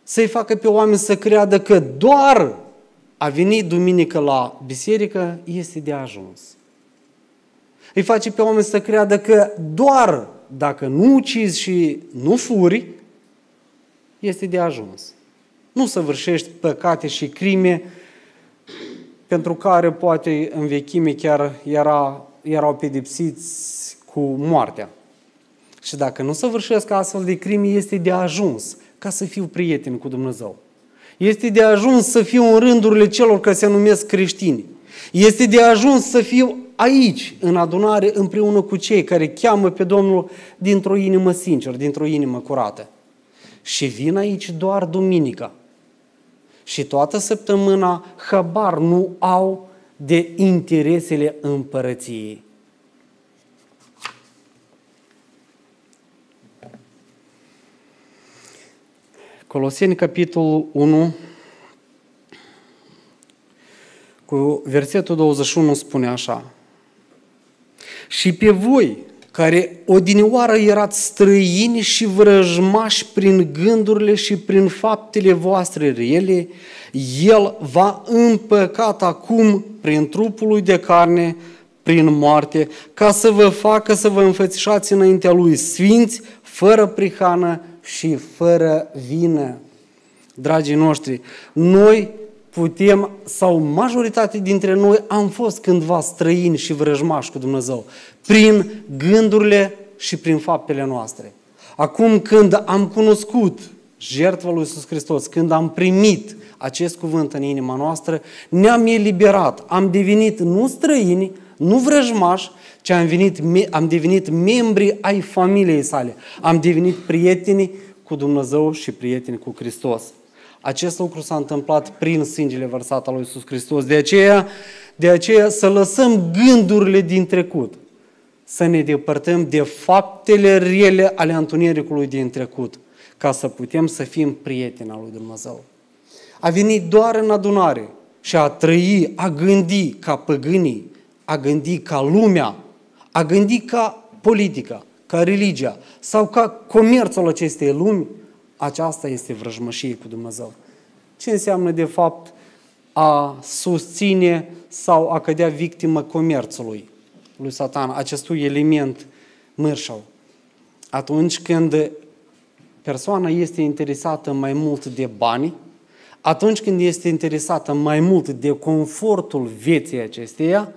Să-i facă pe oameni să creadă că doar a venit duminică la biserică este de ajuns. Îi face pe oameni să creadă că doar dacă nu ucizi și nu furi, este de ajuns. Nu săvârșești păcate și crime pentru care poate în vechime chiar erau pedepsiți cu moartea. Și dacă nu săvârșesc astfel de crime, este de ajuns ca să fiu prieten cu Dumnezeu. Este de ajuns să fiu în rândurile celor care se numesc creștini. Este de ajuns să fiu aici, în adunare, împreună cu cei care cheamă pe Domnul dintr-o inimă sinceră, dintr-o inimă curată. și vin aici doar duminica. Și toată săptămâna habar nu au de interesele împărăției. Coloseni, capitolul 1, cu versetul 21 spune așa: și pe voi, care odinioară erați străini și vrăjmași prin gândurile și prin faptele voastre rele, El v-a împăcat acum prin trupul lui de carne, prin moarte, ca să vă facă să vă înfățișați înaintea Lui sfinți, fără prihană și fără vină. Dragii noștri, noi putem, sau majoritatea dintre noi am fost cândva străini și vrăjmași cu Dumnezeu, prin gândurile și prin faptele noastre. Acum când am cunoscut jertfa lui Iisus Hristos, când am primit acest cuvânt în inima noastră, ne-am eliberat, am devenit nu străini, nu vrăjmași, ci am devenit membri ai familiei sale, am devenit prieteni cu Dumnezeu și prieteni cu Hristos. Acest lucru s-a întâmplat prin sângele vărsat al lui Iisus Hristos. De aceea să lăsăm gândurile din trecut, să ne depărtăm de faptele rele ale întunericului din trecut, ca să putem să fim prieteni al lui Dumnezeu. A venit doar în adunare și a trăi, a gândi ca păgânii, a gândi ca lumea, a gândi ca politica, ca religia sau ca comerțul acestei lumi, aceasta este vrăjmășie cu Dumnezeu. Ce înseamnă de fapt a susține sau a cădea victimă comerțului lui Satan, acestui element mărșău? Atunci când persoana este interesată mai mult de bani, atunci când este interesată mai mult de confortul vieții acesteia,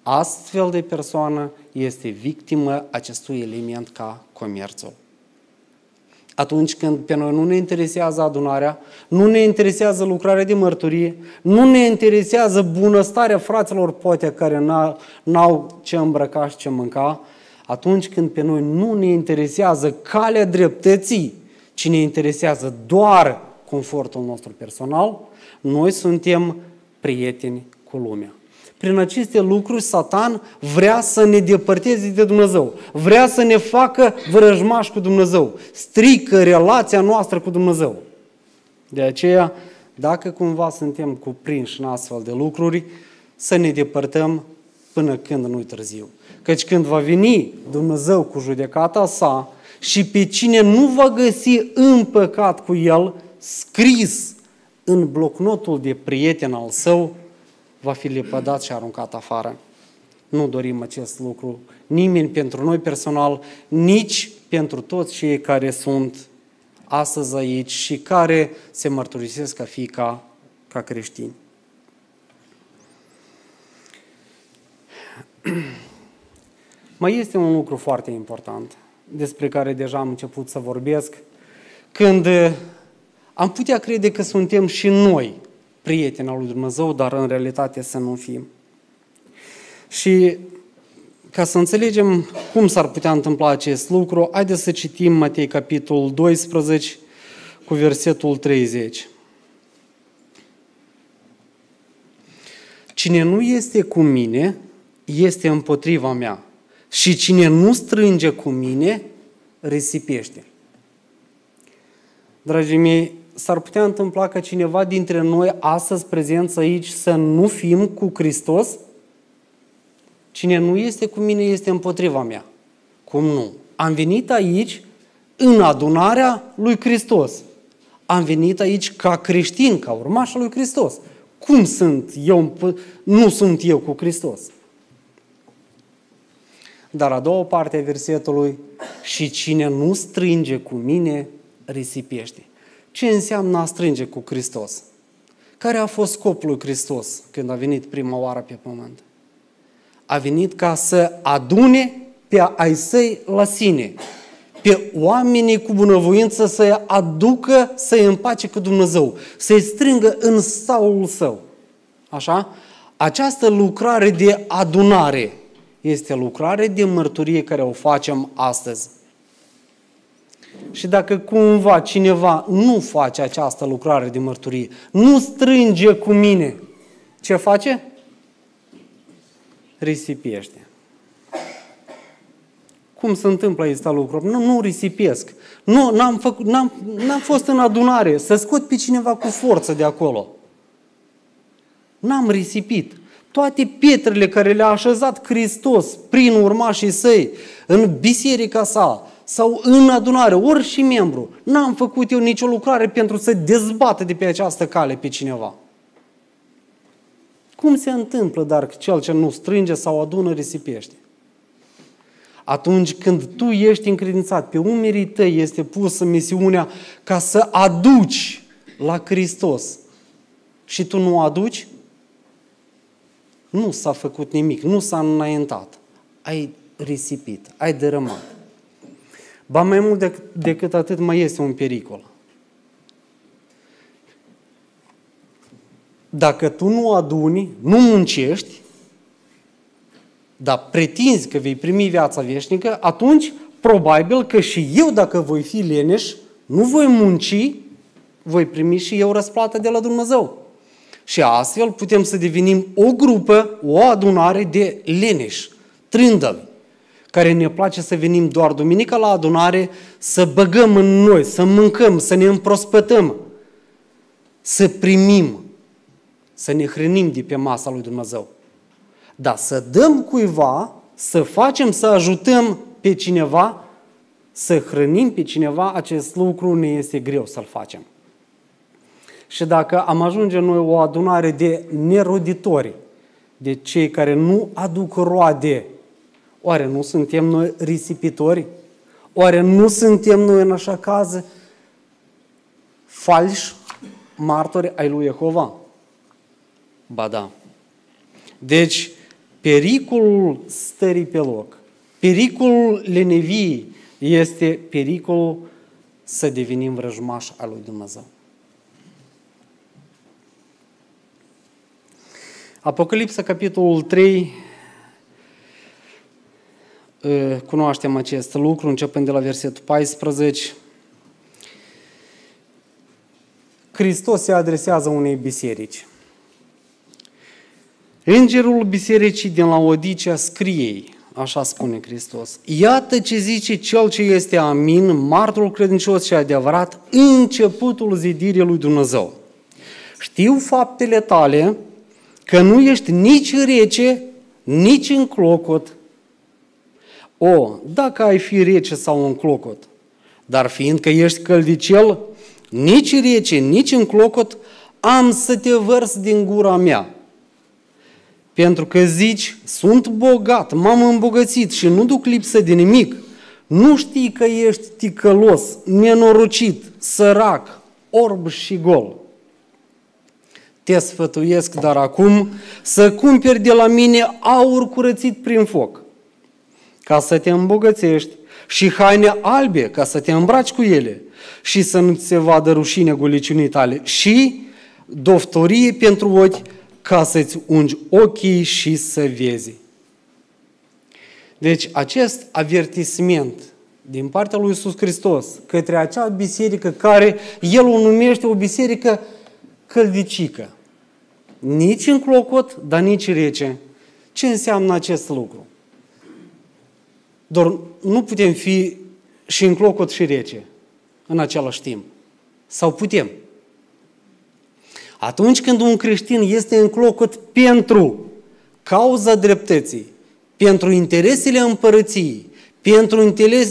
astfel de persoană este victimă acestui element ca comerțul. Atunci când pe noi nu ne interesează adunarea, nu ne interesează lucrarea de mărturie, nu ne interesează bunăstarea fraților poate care n-au ce îmbrăca și ce mânca, atunci când pe noi nu ne interesează calea dreptății, ci ne interesează doar confortul nostru personal, noi suntem prieteni cu lumea. Prin aceste lucruri, Satan vrea să ne depărteze de Dumnezeu, vrea să ne facă vrăjmași cu Dumnezeu, strică relația noastră cu Dumnezeu. De aceea, dacă cumva suntem cuprinși în astfel de lucruri, să ne depărtăm până când nu-i târziu. Căci când va veni Dumnezeu cu judecata sa și pe cine nu va găsi împăcat cu el, scris în blocnotul de prieten al său, va fi lepădat și aruncat afară. Nu dorim acest lucru nimeni pentru noi personal, nici pentru toți cei care sunt astăzi aici și care se mărturisesc a fi ca creștini. Mai este un lucru foarte important, despre care deja am început să vorbesc, când am putea crede că suntem și noi prieteni al lui Dumnezeu, dar în realitate să nu fim. Și ca să înțelegem cum s-ar putea întâmpla acest lucru, haideți să citim Matei, capitolul 12, cu versetul 30. Cine nu este cu mine, este împotriva mea. Și cine nu strânge cu mine, risipește. Dragii mei, s-ar putea întâmpla ca cineva dintre noi astăzi prezenți aici să nu fim cu Hristos? Cine nu este cu mine este împotriva mea. Cum nu? Am venit aici în adunarea lui Hristos. Am venit aici ca creștin, ca urmaș al lui Hristos. Cum sunt eu? Nu sunt eu cu Hristos. Dar a doua parte a versetului, și cine nu strânge cu mine, risipește. Ce înseamnă a strânge cu Hristos? Care a fost scopul lui Hristos când a venit prima oară pe pământ? A venit ca să adune pe ai săi la sine, pe oamenii cu bunăvoință să-i aducă, să-i împace cu Dumnezeu, să-i strângă în staul său. Așa? Această lucrare de adunare este lucrare de mărturie care o facem astăzi. Și dacă cumva cineva nu face această lucrare de mărturie, nu strânge cu mine, ce face? Risipiește. Cum se întâmplă acesta lucru? Nu risipesc. N-am fost în adunare să scot pe cineva cu forță de acolo. N-am risipit. Toate pietrele care le-a așezat Hristos prin urmașii săi, în biserica sa, sau în adunare, ori și membru, n-am făcut eu nicio lucrare pentru să dezbată de pe această cale pe cineva. Cum se întâmplă, dar cel ce nu strânge sau adună, risipește? Atunci când tu ești încredințat, pe umerii tăi este pusă misiunea ca să aduci la Hristos și tu nu aduci, nu s-a făcut nimic, nu s-a înaintat. Ai risipit, ai dărâmat. Ba mai mult decât atât, mai este un pericol. Dacă tu nu aduni, nu muncești, dar pretinzi că vei primi viața veșnică, atunci probabil că și eu, dacă voi fi leneș, nu voi munci, voi primi și eu răsplată de la Dumnezeu. Și astfel putem să devenim o grupă, o adunare de leneși, trândăvi, care ne place să venim doar duminica la adunare, să băgăm în noi, să mâncăm, să ne împrospătăm, să primim, să ne hrănim de pe masa lui Dumnezeu. Dar să dăm cuiva, să facem, să ajutăm pe cineva, să hrănim pe cineva, acest lucru ne este greu să-l facem. Și dacă am ajunge noi o adunare de neroditori, de cei care nu aduc roade, oare nu suntem noi risipitori? Oare nu suntem noi în așa caz falși martori ai lui Jehova? Ba da. Deci, pericolul stării pe loc, pericolul leneviei este pericolul să devenim vrăjmași al lui Dumnezeu. Apocalipsa, capitolul 3, cunoaștem acest lucru, începând de la versetul 14. Hristos se adresează unei biserici. Îngerul bisericii din Laodicea scrie, așa spune Hristos: iată ce zice cel ce este amin, martorul credincios și adevărat, începutul zidirii lui Dumnezeu. Știu faptele tale, că nu ești nici rece, nici în clocot. O, dacă ai fi rece sau în clocot, dar fiindcă ești căldicel, nici rece, nici în clocot, am să te vărs din gura mea. Pentru că zici, sunt bogat, m-am îmbogățit și nu duc lipsă de nimic. Nu știi că ești ticălos, nenorocit, sărac, orb și gol. Te sfătuiesc dar acum să cumperi de la mine aur curățit prin foc, ca să te îmbogățești, și haine albe, ca să te îmbraci cu ele, și să nu ți se vadă rușine goliciunii tale, și doftorie pentru ochi, ca să-ți ungi ochii și să vezi. Deci acest avertisment din partea lui Iisus Hristos către acea biserică care El o numește o biserică căldicică. Nici în clocot, dar nici rece. Ce înseamnă acest lucru? Doar nu putem fi și în clocot și rece în același timp. Sau putem? Atunci când un creștin este în clocot pentru cauza dreptății, pentru interesele împărăției, pentru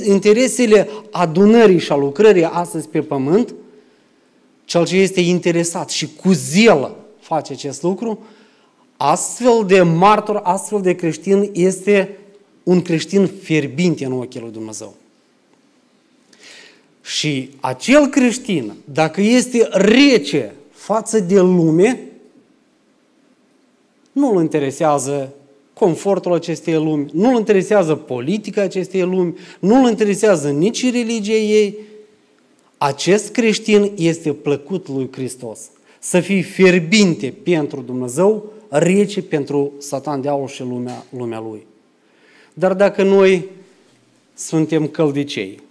interesele adunării și a lucrării astăzi pe pământ, cel ce este interesat și cu zel face acest lucru, astfel de martor, astfel de creștin este un creștin fierbinte în ochii lui Dumnezeu. Și acel creștin, dacă este rece față de lume, nu îl interesează confortul acestei lumi, nu îl interesează politica acestei lumi, nu îl interesează nici religia ei. Acest creștin este plăcut lui Hristos. Să fii fierbinte pentru Dumnezeu, rece pentru Satan, diavolul și lumea lui. Dar dacă noi suntem căldicei,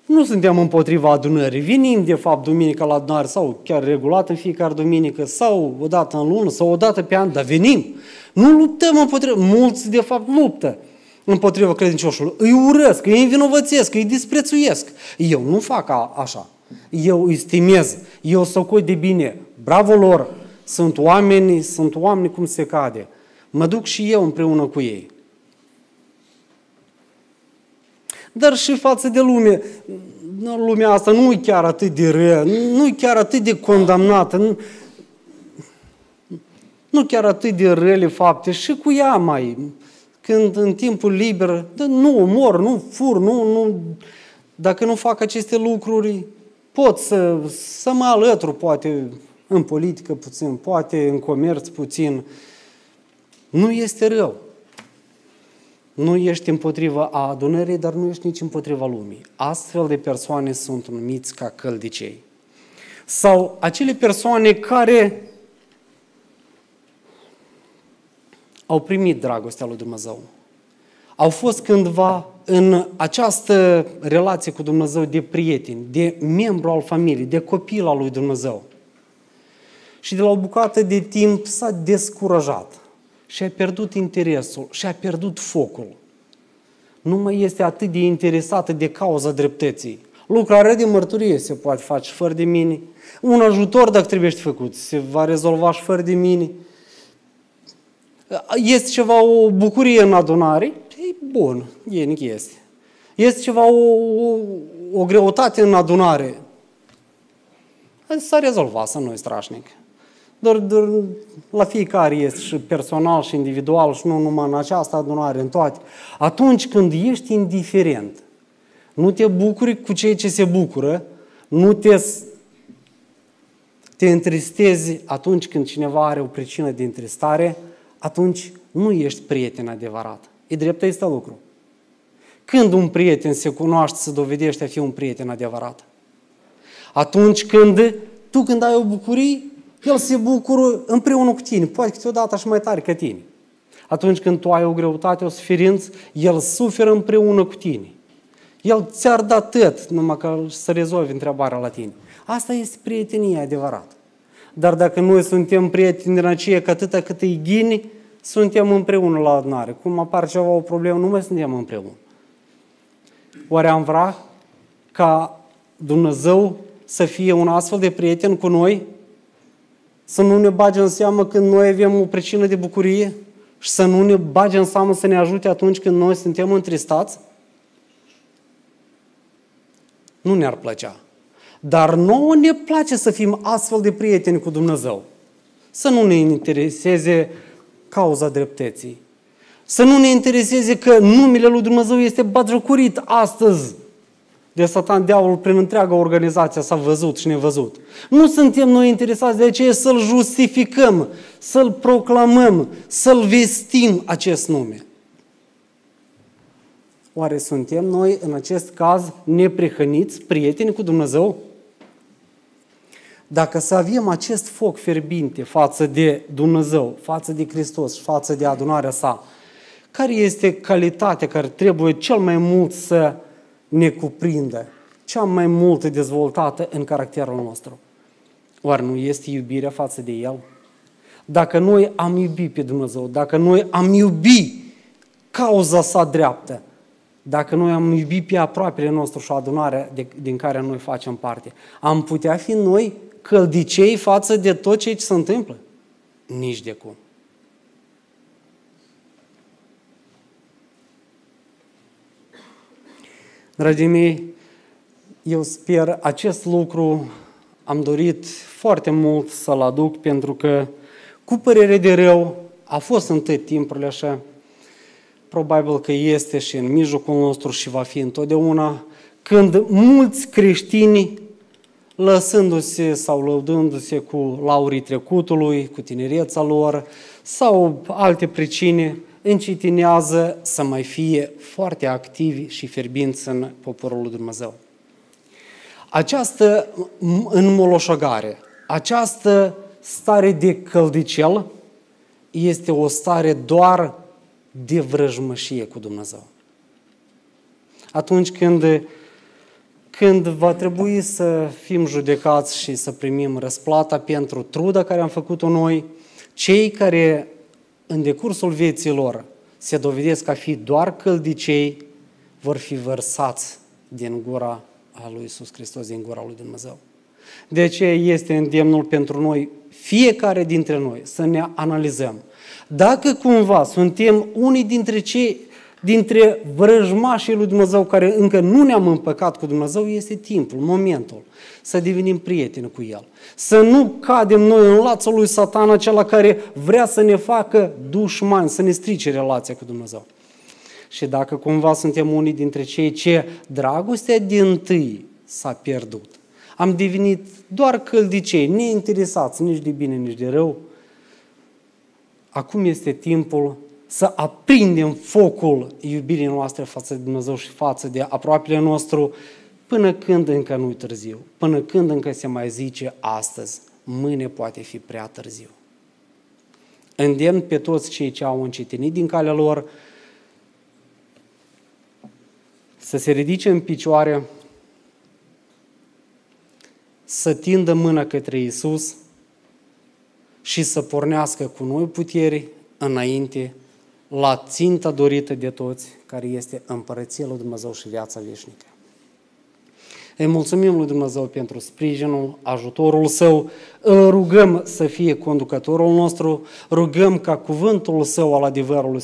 Nu suntem împotriva adunării. Venim, de fapt, duminica la adunare sau chiar regulat în fiecare duminică sau o dată în lună sau o dată pe an, dar venim. Nu luptăm împotriva. Mulți, de fapt, luptă împotriva credincioșului. Îi urăsc, îi învinovățesc, îi disprețuiesc. Eu nu fac așa. Eu îi stimez. Eu socot de bine. Bravo lor! Sunt oameni cum se cade. Mă duc și eu împreună cu ei. Dar și față de lume, lumea asta nu e chiar atât de rea, nu e chiar atât de condamnată, nu chiar atât de rele fapte, și cu ea mai, când în timpul liber, nu omor, nu fur, dacă nu fac aceste lucruri, pot să mă alătur, poate în politică puțin, poate în comerț puțin, nu este rău. Nu ești împotriva a adunării, dar nu ești nici împotriva lumii. Astfel de persoane sunt numiți ca căldicei. Sau acele persoane care au primit dragostea lui Dumnezeu. Au fost cândva în această relație cu Dumnezeu de prieteni, de membru al familiei, de copil al lui Dumnezeu. Și de la o bucată de timp s-a descurajat. Și-a pierdut interesul, și-a pierdut focul. Nu mai este atât de interesată de cauza dreptății. Lucrarea de mărturie se poate face fără de mine. Un ajutor, dacă trebuie făcut, se va rezolva și fără de mine. Este ceva, o bucurie în adunare? E bun, este. Este ceva, o greutate în adunare? S-a rezolvat, să nu e strașnic. Doar la fiecare este și personal și individual și nu numai în această adunare, în toate. Atunci când ești indiferent, nu te bucuri cu cei ce se bucură, nu te întristezi atunci când cineva are o pricină de întristare, atunci nu ești prieten adevărat. E drept este lucru. Când un prieten se cunoaște, se dovedește a fi un prieten adevărat? Atunci când tu când ai o bucurie, el se bucură împreună cu tine, poate câteodată și mai tare ca tine. Atunci când tu ai o greutate, o suferință, el suferă împreună cu tine. El ți-ar da tot, numai că să rezolvi întrebarea la tine. Asta este prietenia adevărată. Dar dacă noi suntem prieteni din aceea că atâta cât îi ghini, suntem împreună la adunare. Cum apare ceva o problemă, nu mai suntem împreună. Oare am vrea ca Dumnezeu să fie un astfel de prieten cu noi? Să nu ne bage în seamă când noi avem o pricină de bucurie și să nu ne bage în seamă să ne ajute atunci când noi suntem întristați? Nu ne-ar plăcea. Dar nouă ne place să fim astfel de prieteni cu Dumnezeu. Să nu ne intereseze cauza dreptății. Să nu ne intereseze că numele lui Dumnezeu este batjocorit astăzi de Satan, diavolul, prin întreaga organizație s-a văzut și nevăzut. Nu suntem noi interesați de aceea să-L justificăm, să-L proclamăm, să-L vestim acest nume. Oare suntem noi, în acest caz, neprihăniți, prieteni cu Dumnezeu? Dacă să avem acest foc fierbinte față de Dumnezeu, față de Hristos și față de adunarea sa, care este calitatea care trebuie cel mai mult să ne cuprindă, cea mai mult dezvoltată în caracterul nostru? Oare nu este iubirea față de El? Dacă noi am iubit pe Dumnezeu, dacă noi am iubit cauza sa dreaptă, dacă noi am iubit pe aproapele nostru și adunarea din care noi facem parte, am putea fi noi căldicei față de tot ce se întâmplă? Nici de cum. Dragii mei, eu sper acest lucru am dorit foarte mult să-l aduc, pentru că, cu părere de rău, a fost în tot timpurile așa, probabil că este și în mijlocul nostru și va fi întotdeauna, când mulți creștini, lăsându-se sau lăudându-se cu laurii trecutului, cu tinereța lor sau alte pricine, încetinează să mai fie foarte activi și fierbinți în poporul lui Dumnezeu. Această înmoloșăgare, această stare de căldicel este o stare doar de vrăjmășie cu Dumnezeu. Atunci când când va trebui să fim judecați și să primim răsplata pentru truda care am făcut-o noi, cei care în decursul vieții lor se dovedesc a fi doar căldicei, vor fi vărsați din gura a lui Iisus Hristos, din gura lui Dumnezeu. De aceea este îndemnul pentru noi, fiecare dintre noi, să ne analizăm. Dacă cumva suntem unii dintre vrăjmașii lui Dumnezeu care încă nu ne-am împăcat cu Dumnezeu, este timpul, momentul să devenim prieteni cu El. Să nu cadem noi în lațul lui Satan, acela care vrea să ne facă dușmani, să ne strice relația cu Dumnezeu. Și dacă cumva suntem unii dintre cei ce dragostea dintâi s-a pierdut, am devenit doar căldicei, neinteresați nici de bine, nici de rău, acum este timpul să aprindem focul iubirii noastre față de Dumnezeu și față de aproapele nostru, până când încă nu-i târziu, până când încă se mai zice astăzi, mâine poate fi prea târziu. Îndemn pe toți cei ce au încetinit din calea lor să se ridice în picioare, să tindă mâna către Iisus și să pornească cu noi puteri înainte la ținta dorită de toți, care este împărăția lui Dumnezeu și viața veșnică. Îi mulțumim lui Dumnezeu pentru sprijinul, ajutorul Său, îl rugăm să fie conducătorul nostru, rugăm ca cuvântul Său al adevărului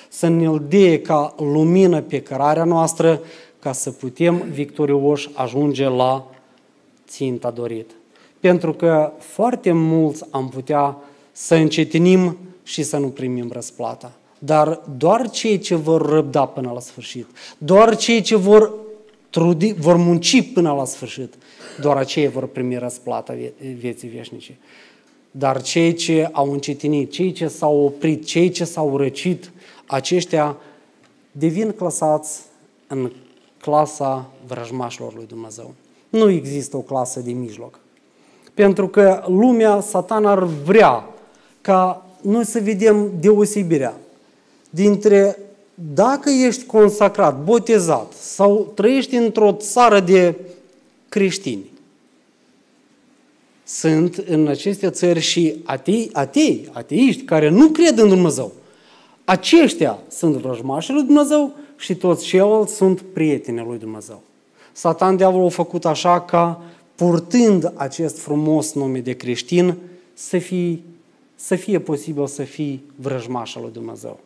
să ne-l dea ca lumină pe cărarea noastră, ca să putem victorioși ajunge la ținta dorită. Pentru că foarte mulți am putea să încetinim și să nu primim răsplata. Dar doar cei ce vor răbda până la sfârșit, doar cei ce vor munci până la sfârșit, doar aceia vor primi răsplata vieții veșnice. Dar cei ce au încetinit, cei ce s-au oprit, cei ce s-au răcit, aceștia devin clasați în clasa vrăjmașilor lui Dumnezeu. Nu există o clasă de mijloc. Pentru că lumea, Satan ar vrea ca noi să vedem deosebirea dintre dacă ești consacrat, botezat sau trăiești într-o țară de creștini. Sunt în aceste țări și ateiști care nu cred în Dumnezeu. Aceștia sunt vrăjmașii lui Dumnezeu și toți ceilalți sunt prietenii lui Dumnezeu. Satan, diavolul, a făcut așa ca, purtând acest frumos nume de creștin, să fie posibil să fii vrăjmașa lui Dumnezeu.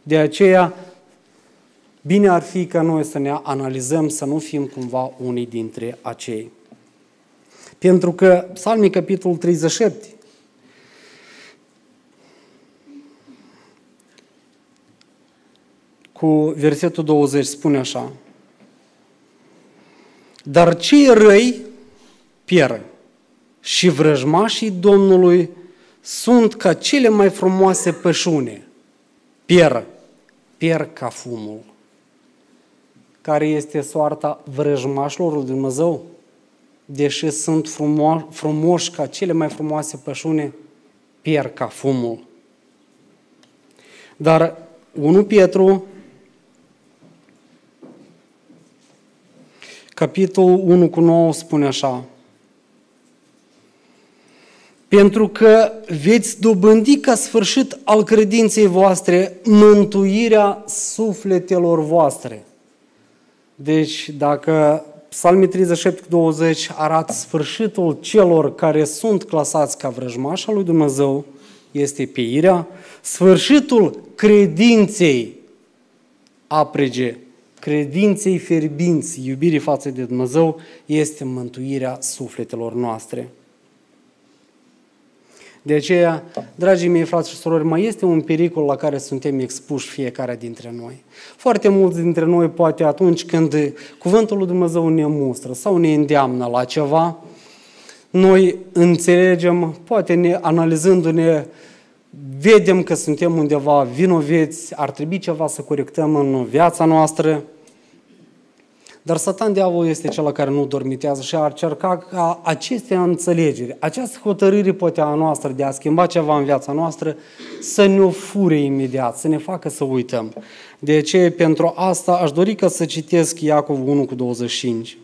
De aceea, bine ar fi ca noi să ne analizăm, să nu fim cumva unii dintre acei. Pentru că Psalmii, capitolul 37, cu versetul 20, spune așa: dar cei răi pierd și vrăjmașii Domnului sunt ca cele mai frumoase pășune. Pierd ca fumul. Care este soarta vrăjmașilor lui Dumnezeu? Deși sunt frumoși ca cele mai frumoase pășune, pierd ca fumul. Dar 1 Petru, capitolul 1 cu 9, spune așa: pentru că veți dobândi ca sfârșit al credinței voastre mântuirea sufletelor voastre. Deci, dacă Psalmii 37 cu 20 arată sfârșitul celor care sunt clasați ca vrăjmași al lui Dumnezeu, este pieirea, sfârșitul credinței aprige, credinței fierbinți, iubirii față de Dumnezeu, este mântuirea sufletelor noastre. De aceea, dragii mei frați și surori, mai este un pericol la care suntem expuși fiecare dintre noi. Foarte mulți dintre noi, poate atunci când cuvântul lui Dumnezeu ne mustră sau ne îndeamnă la ceva, noi înțelegem, poate analizându-ne, vedem că suntem undeva vinoveți, ar trebui ceva să corectăm în viața noastră. Dar Satan, diavolul, este cel care nu dormitează și ar cerca ca aceste înțelegeri, această hotărâre poate a noastră de a schimba ceva în viața noastră, să ne o fure imediat, să ne facă să uităm. De aceea, pentru asta, aș dori ca să citesc Iacov 1 cu 25.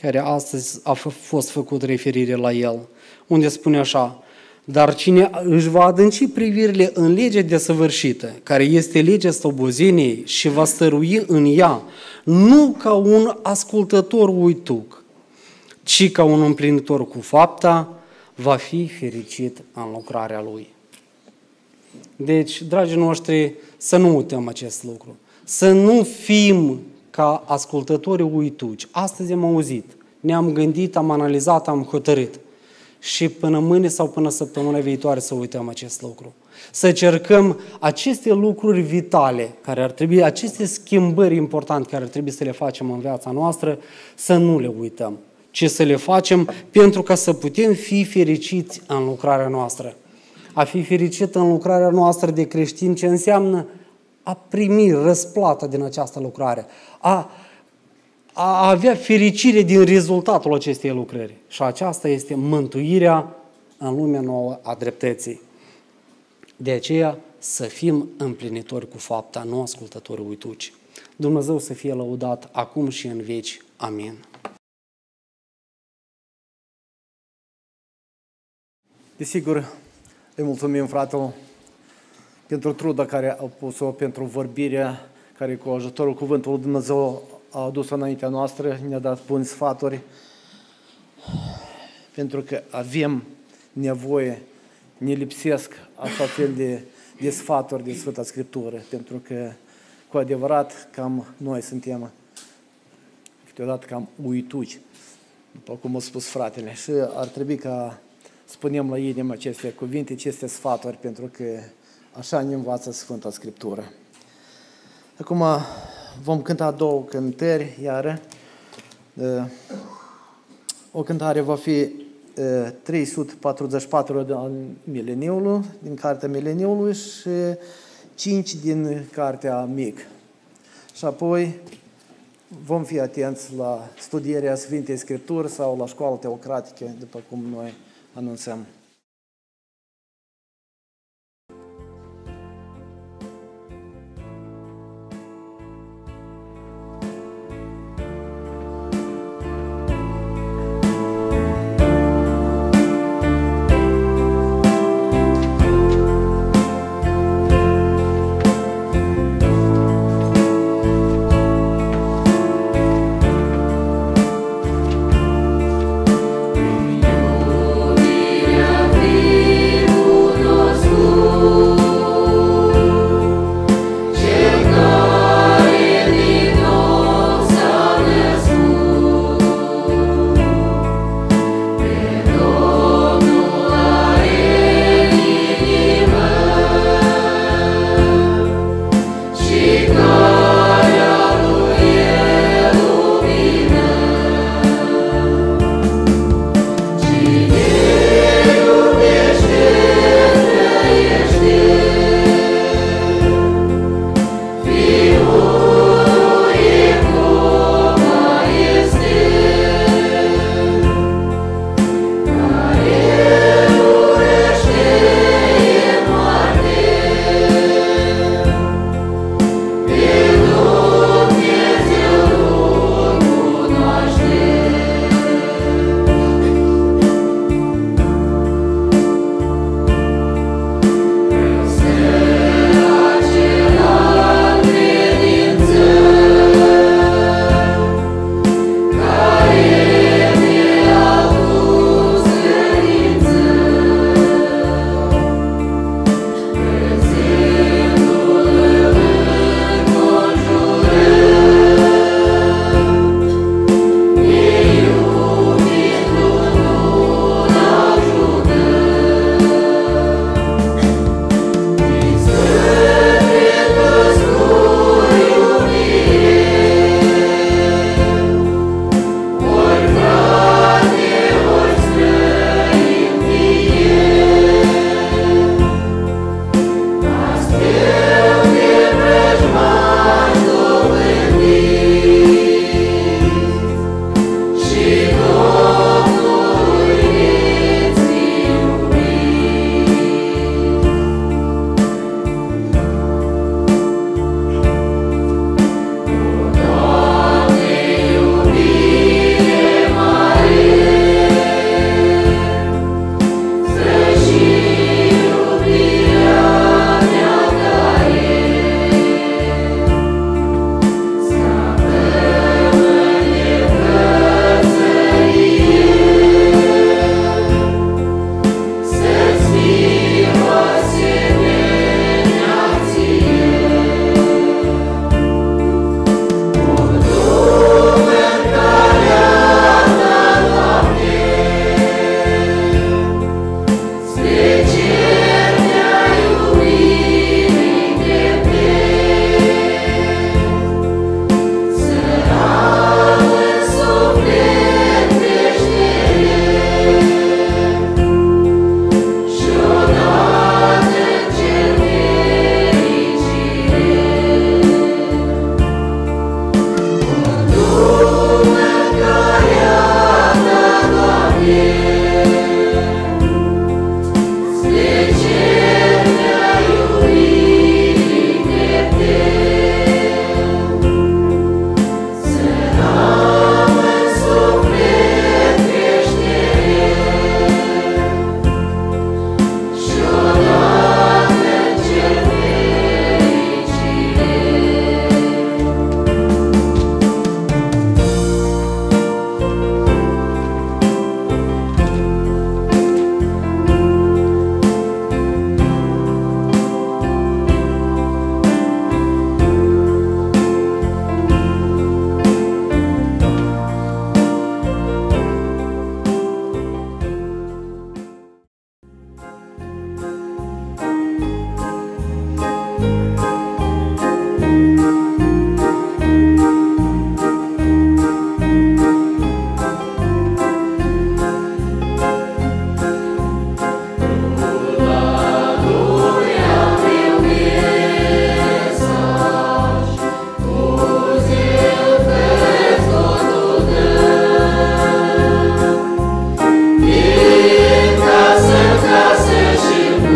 care astăzi a fost făcut referire la el, unde spune așa: dar cine își va adânci privirile în legea desăvârșită, care este legea slobozeniei, și va stărui în ea, nu ca un ascultător uituc, ci ca un împlinitor cu fapta, va fi fericit în lucrarea lui. Deci, dragii noștri, să nu uităm acest lucru. Să nu fim ca ascultători uituci. Astăzi am auzit, ne-am gândit, am analizat, am hotărât. Și până mâine sau până săptămâna viitoare să uităm acest lucru. Să cercăm aceste lucruri vitale, care ar trebui, aceste schimbări importante care ar trebui să le facem în viața noastră, să nu le uităm, ci să le facem pentru ca să putem fi fericiți în lucrarea noastră. A fi fericit în lucrarea noastră de creștin, ce înseamnă a primi răsplata din această lucrare, a avea fericire din rezultatul acestei lucrări. Și aceasta este mântuirea în lumea nouă a dreptății. De aceea să fim împlinitori cu fapta, nu ascultători uituci. Dumnezeu să fie lăudat acum și în veci. Amin. Desigur, îi mulțumim fratele pentru truda care a pus-o, pentru vorbirea care cu ajutorul cuvântului Dumnezeu a adus înaintea noastră, ne-a dat buni sfaturi, pentru că avem nevoie, ne lipsesc așa fel de sfaturi din Sfânta Scriptură, pentru că cu adevărat cam noi suntem câteodată cam uituci, după cum a spus fratele, și ar trebui ca spunem la inimă aceste cuvinte, aceste sfaturi, pentru că așa ne învață Sfânta Scriptură. Acum vom cânta două cântări, iară. O cântare va fi 344 din Mileniului, din Cartea Mileniului, și 5 din Cartea Mic. Și apoi vom fi atenți la studierea Sfintei Scripturi sau la școala teocratică, după cum noi anunțăm. Iubirea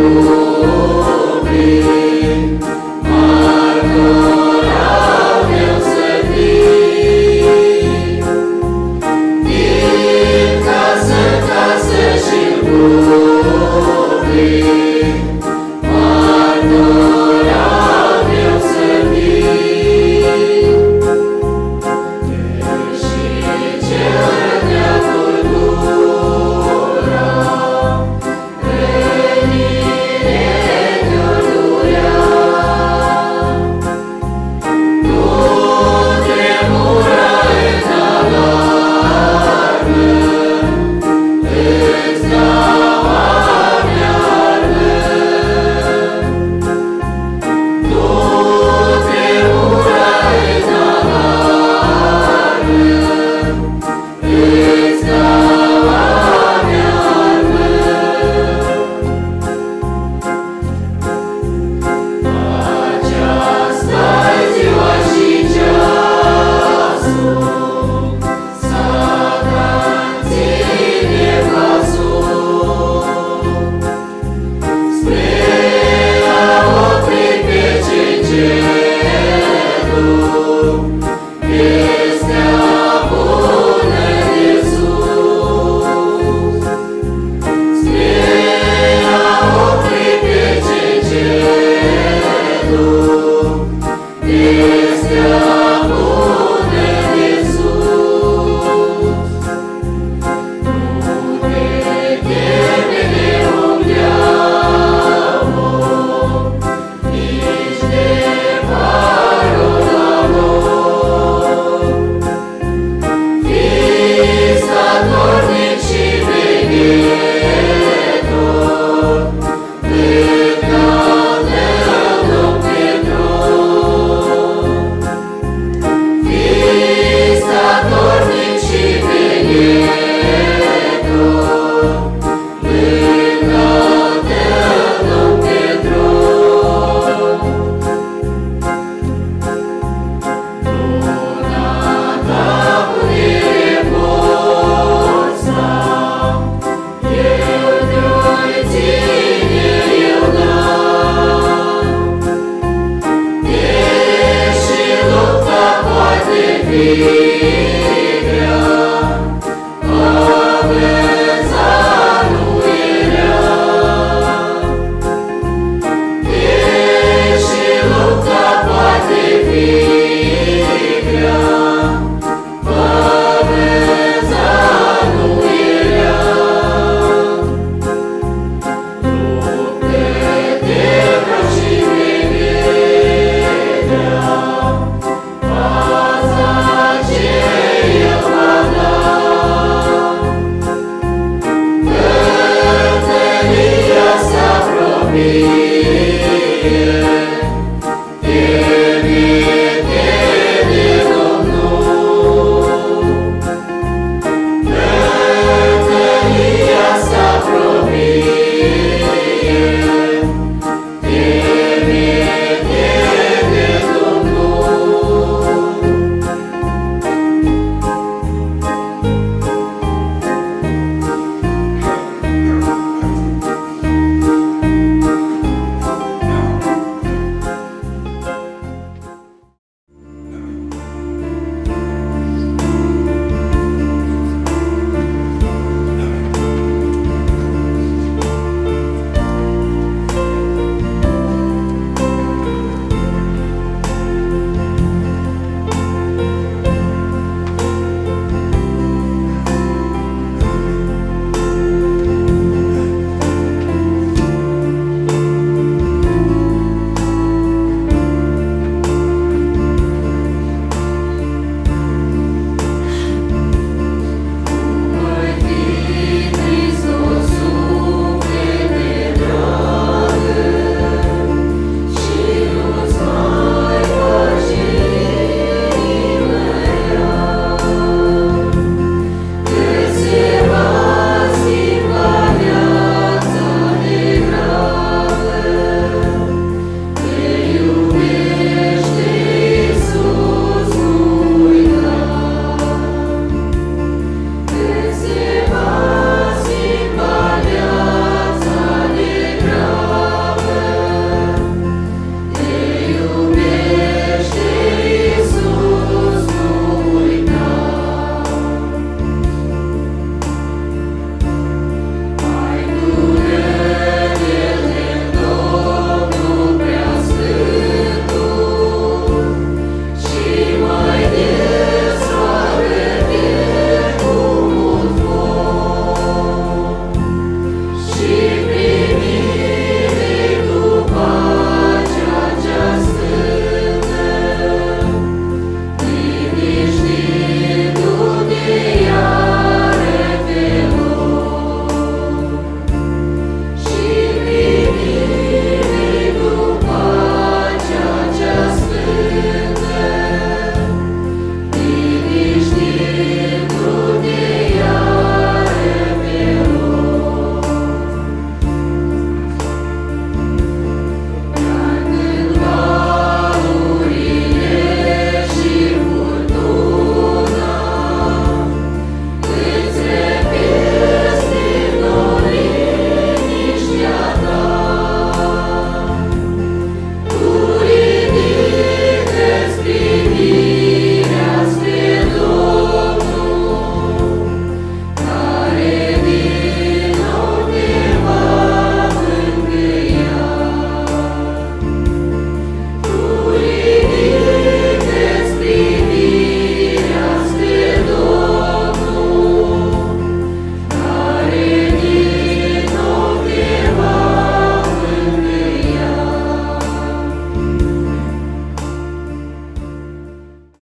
apropie.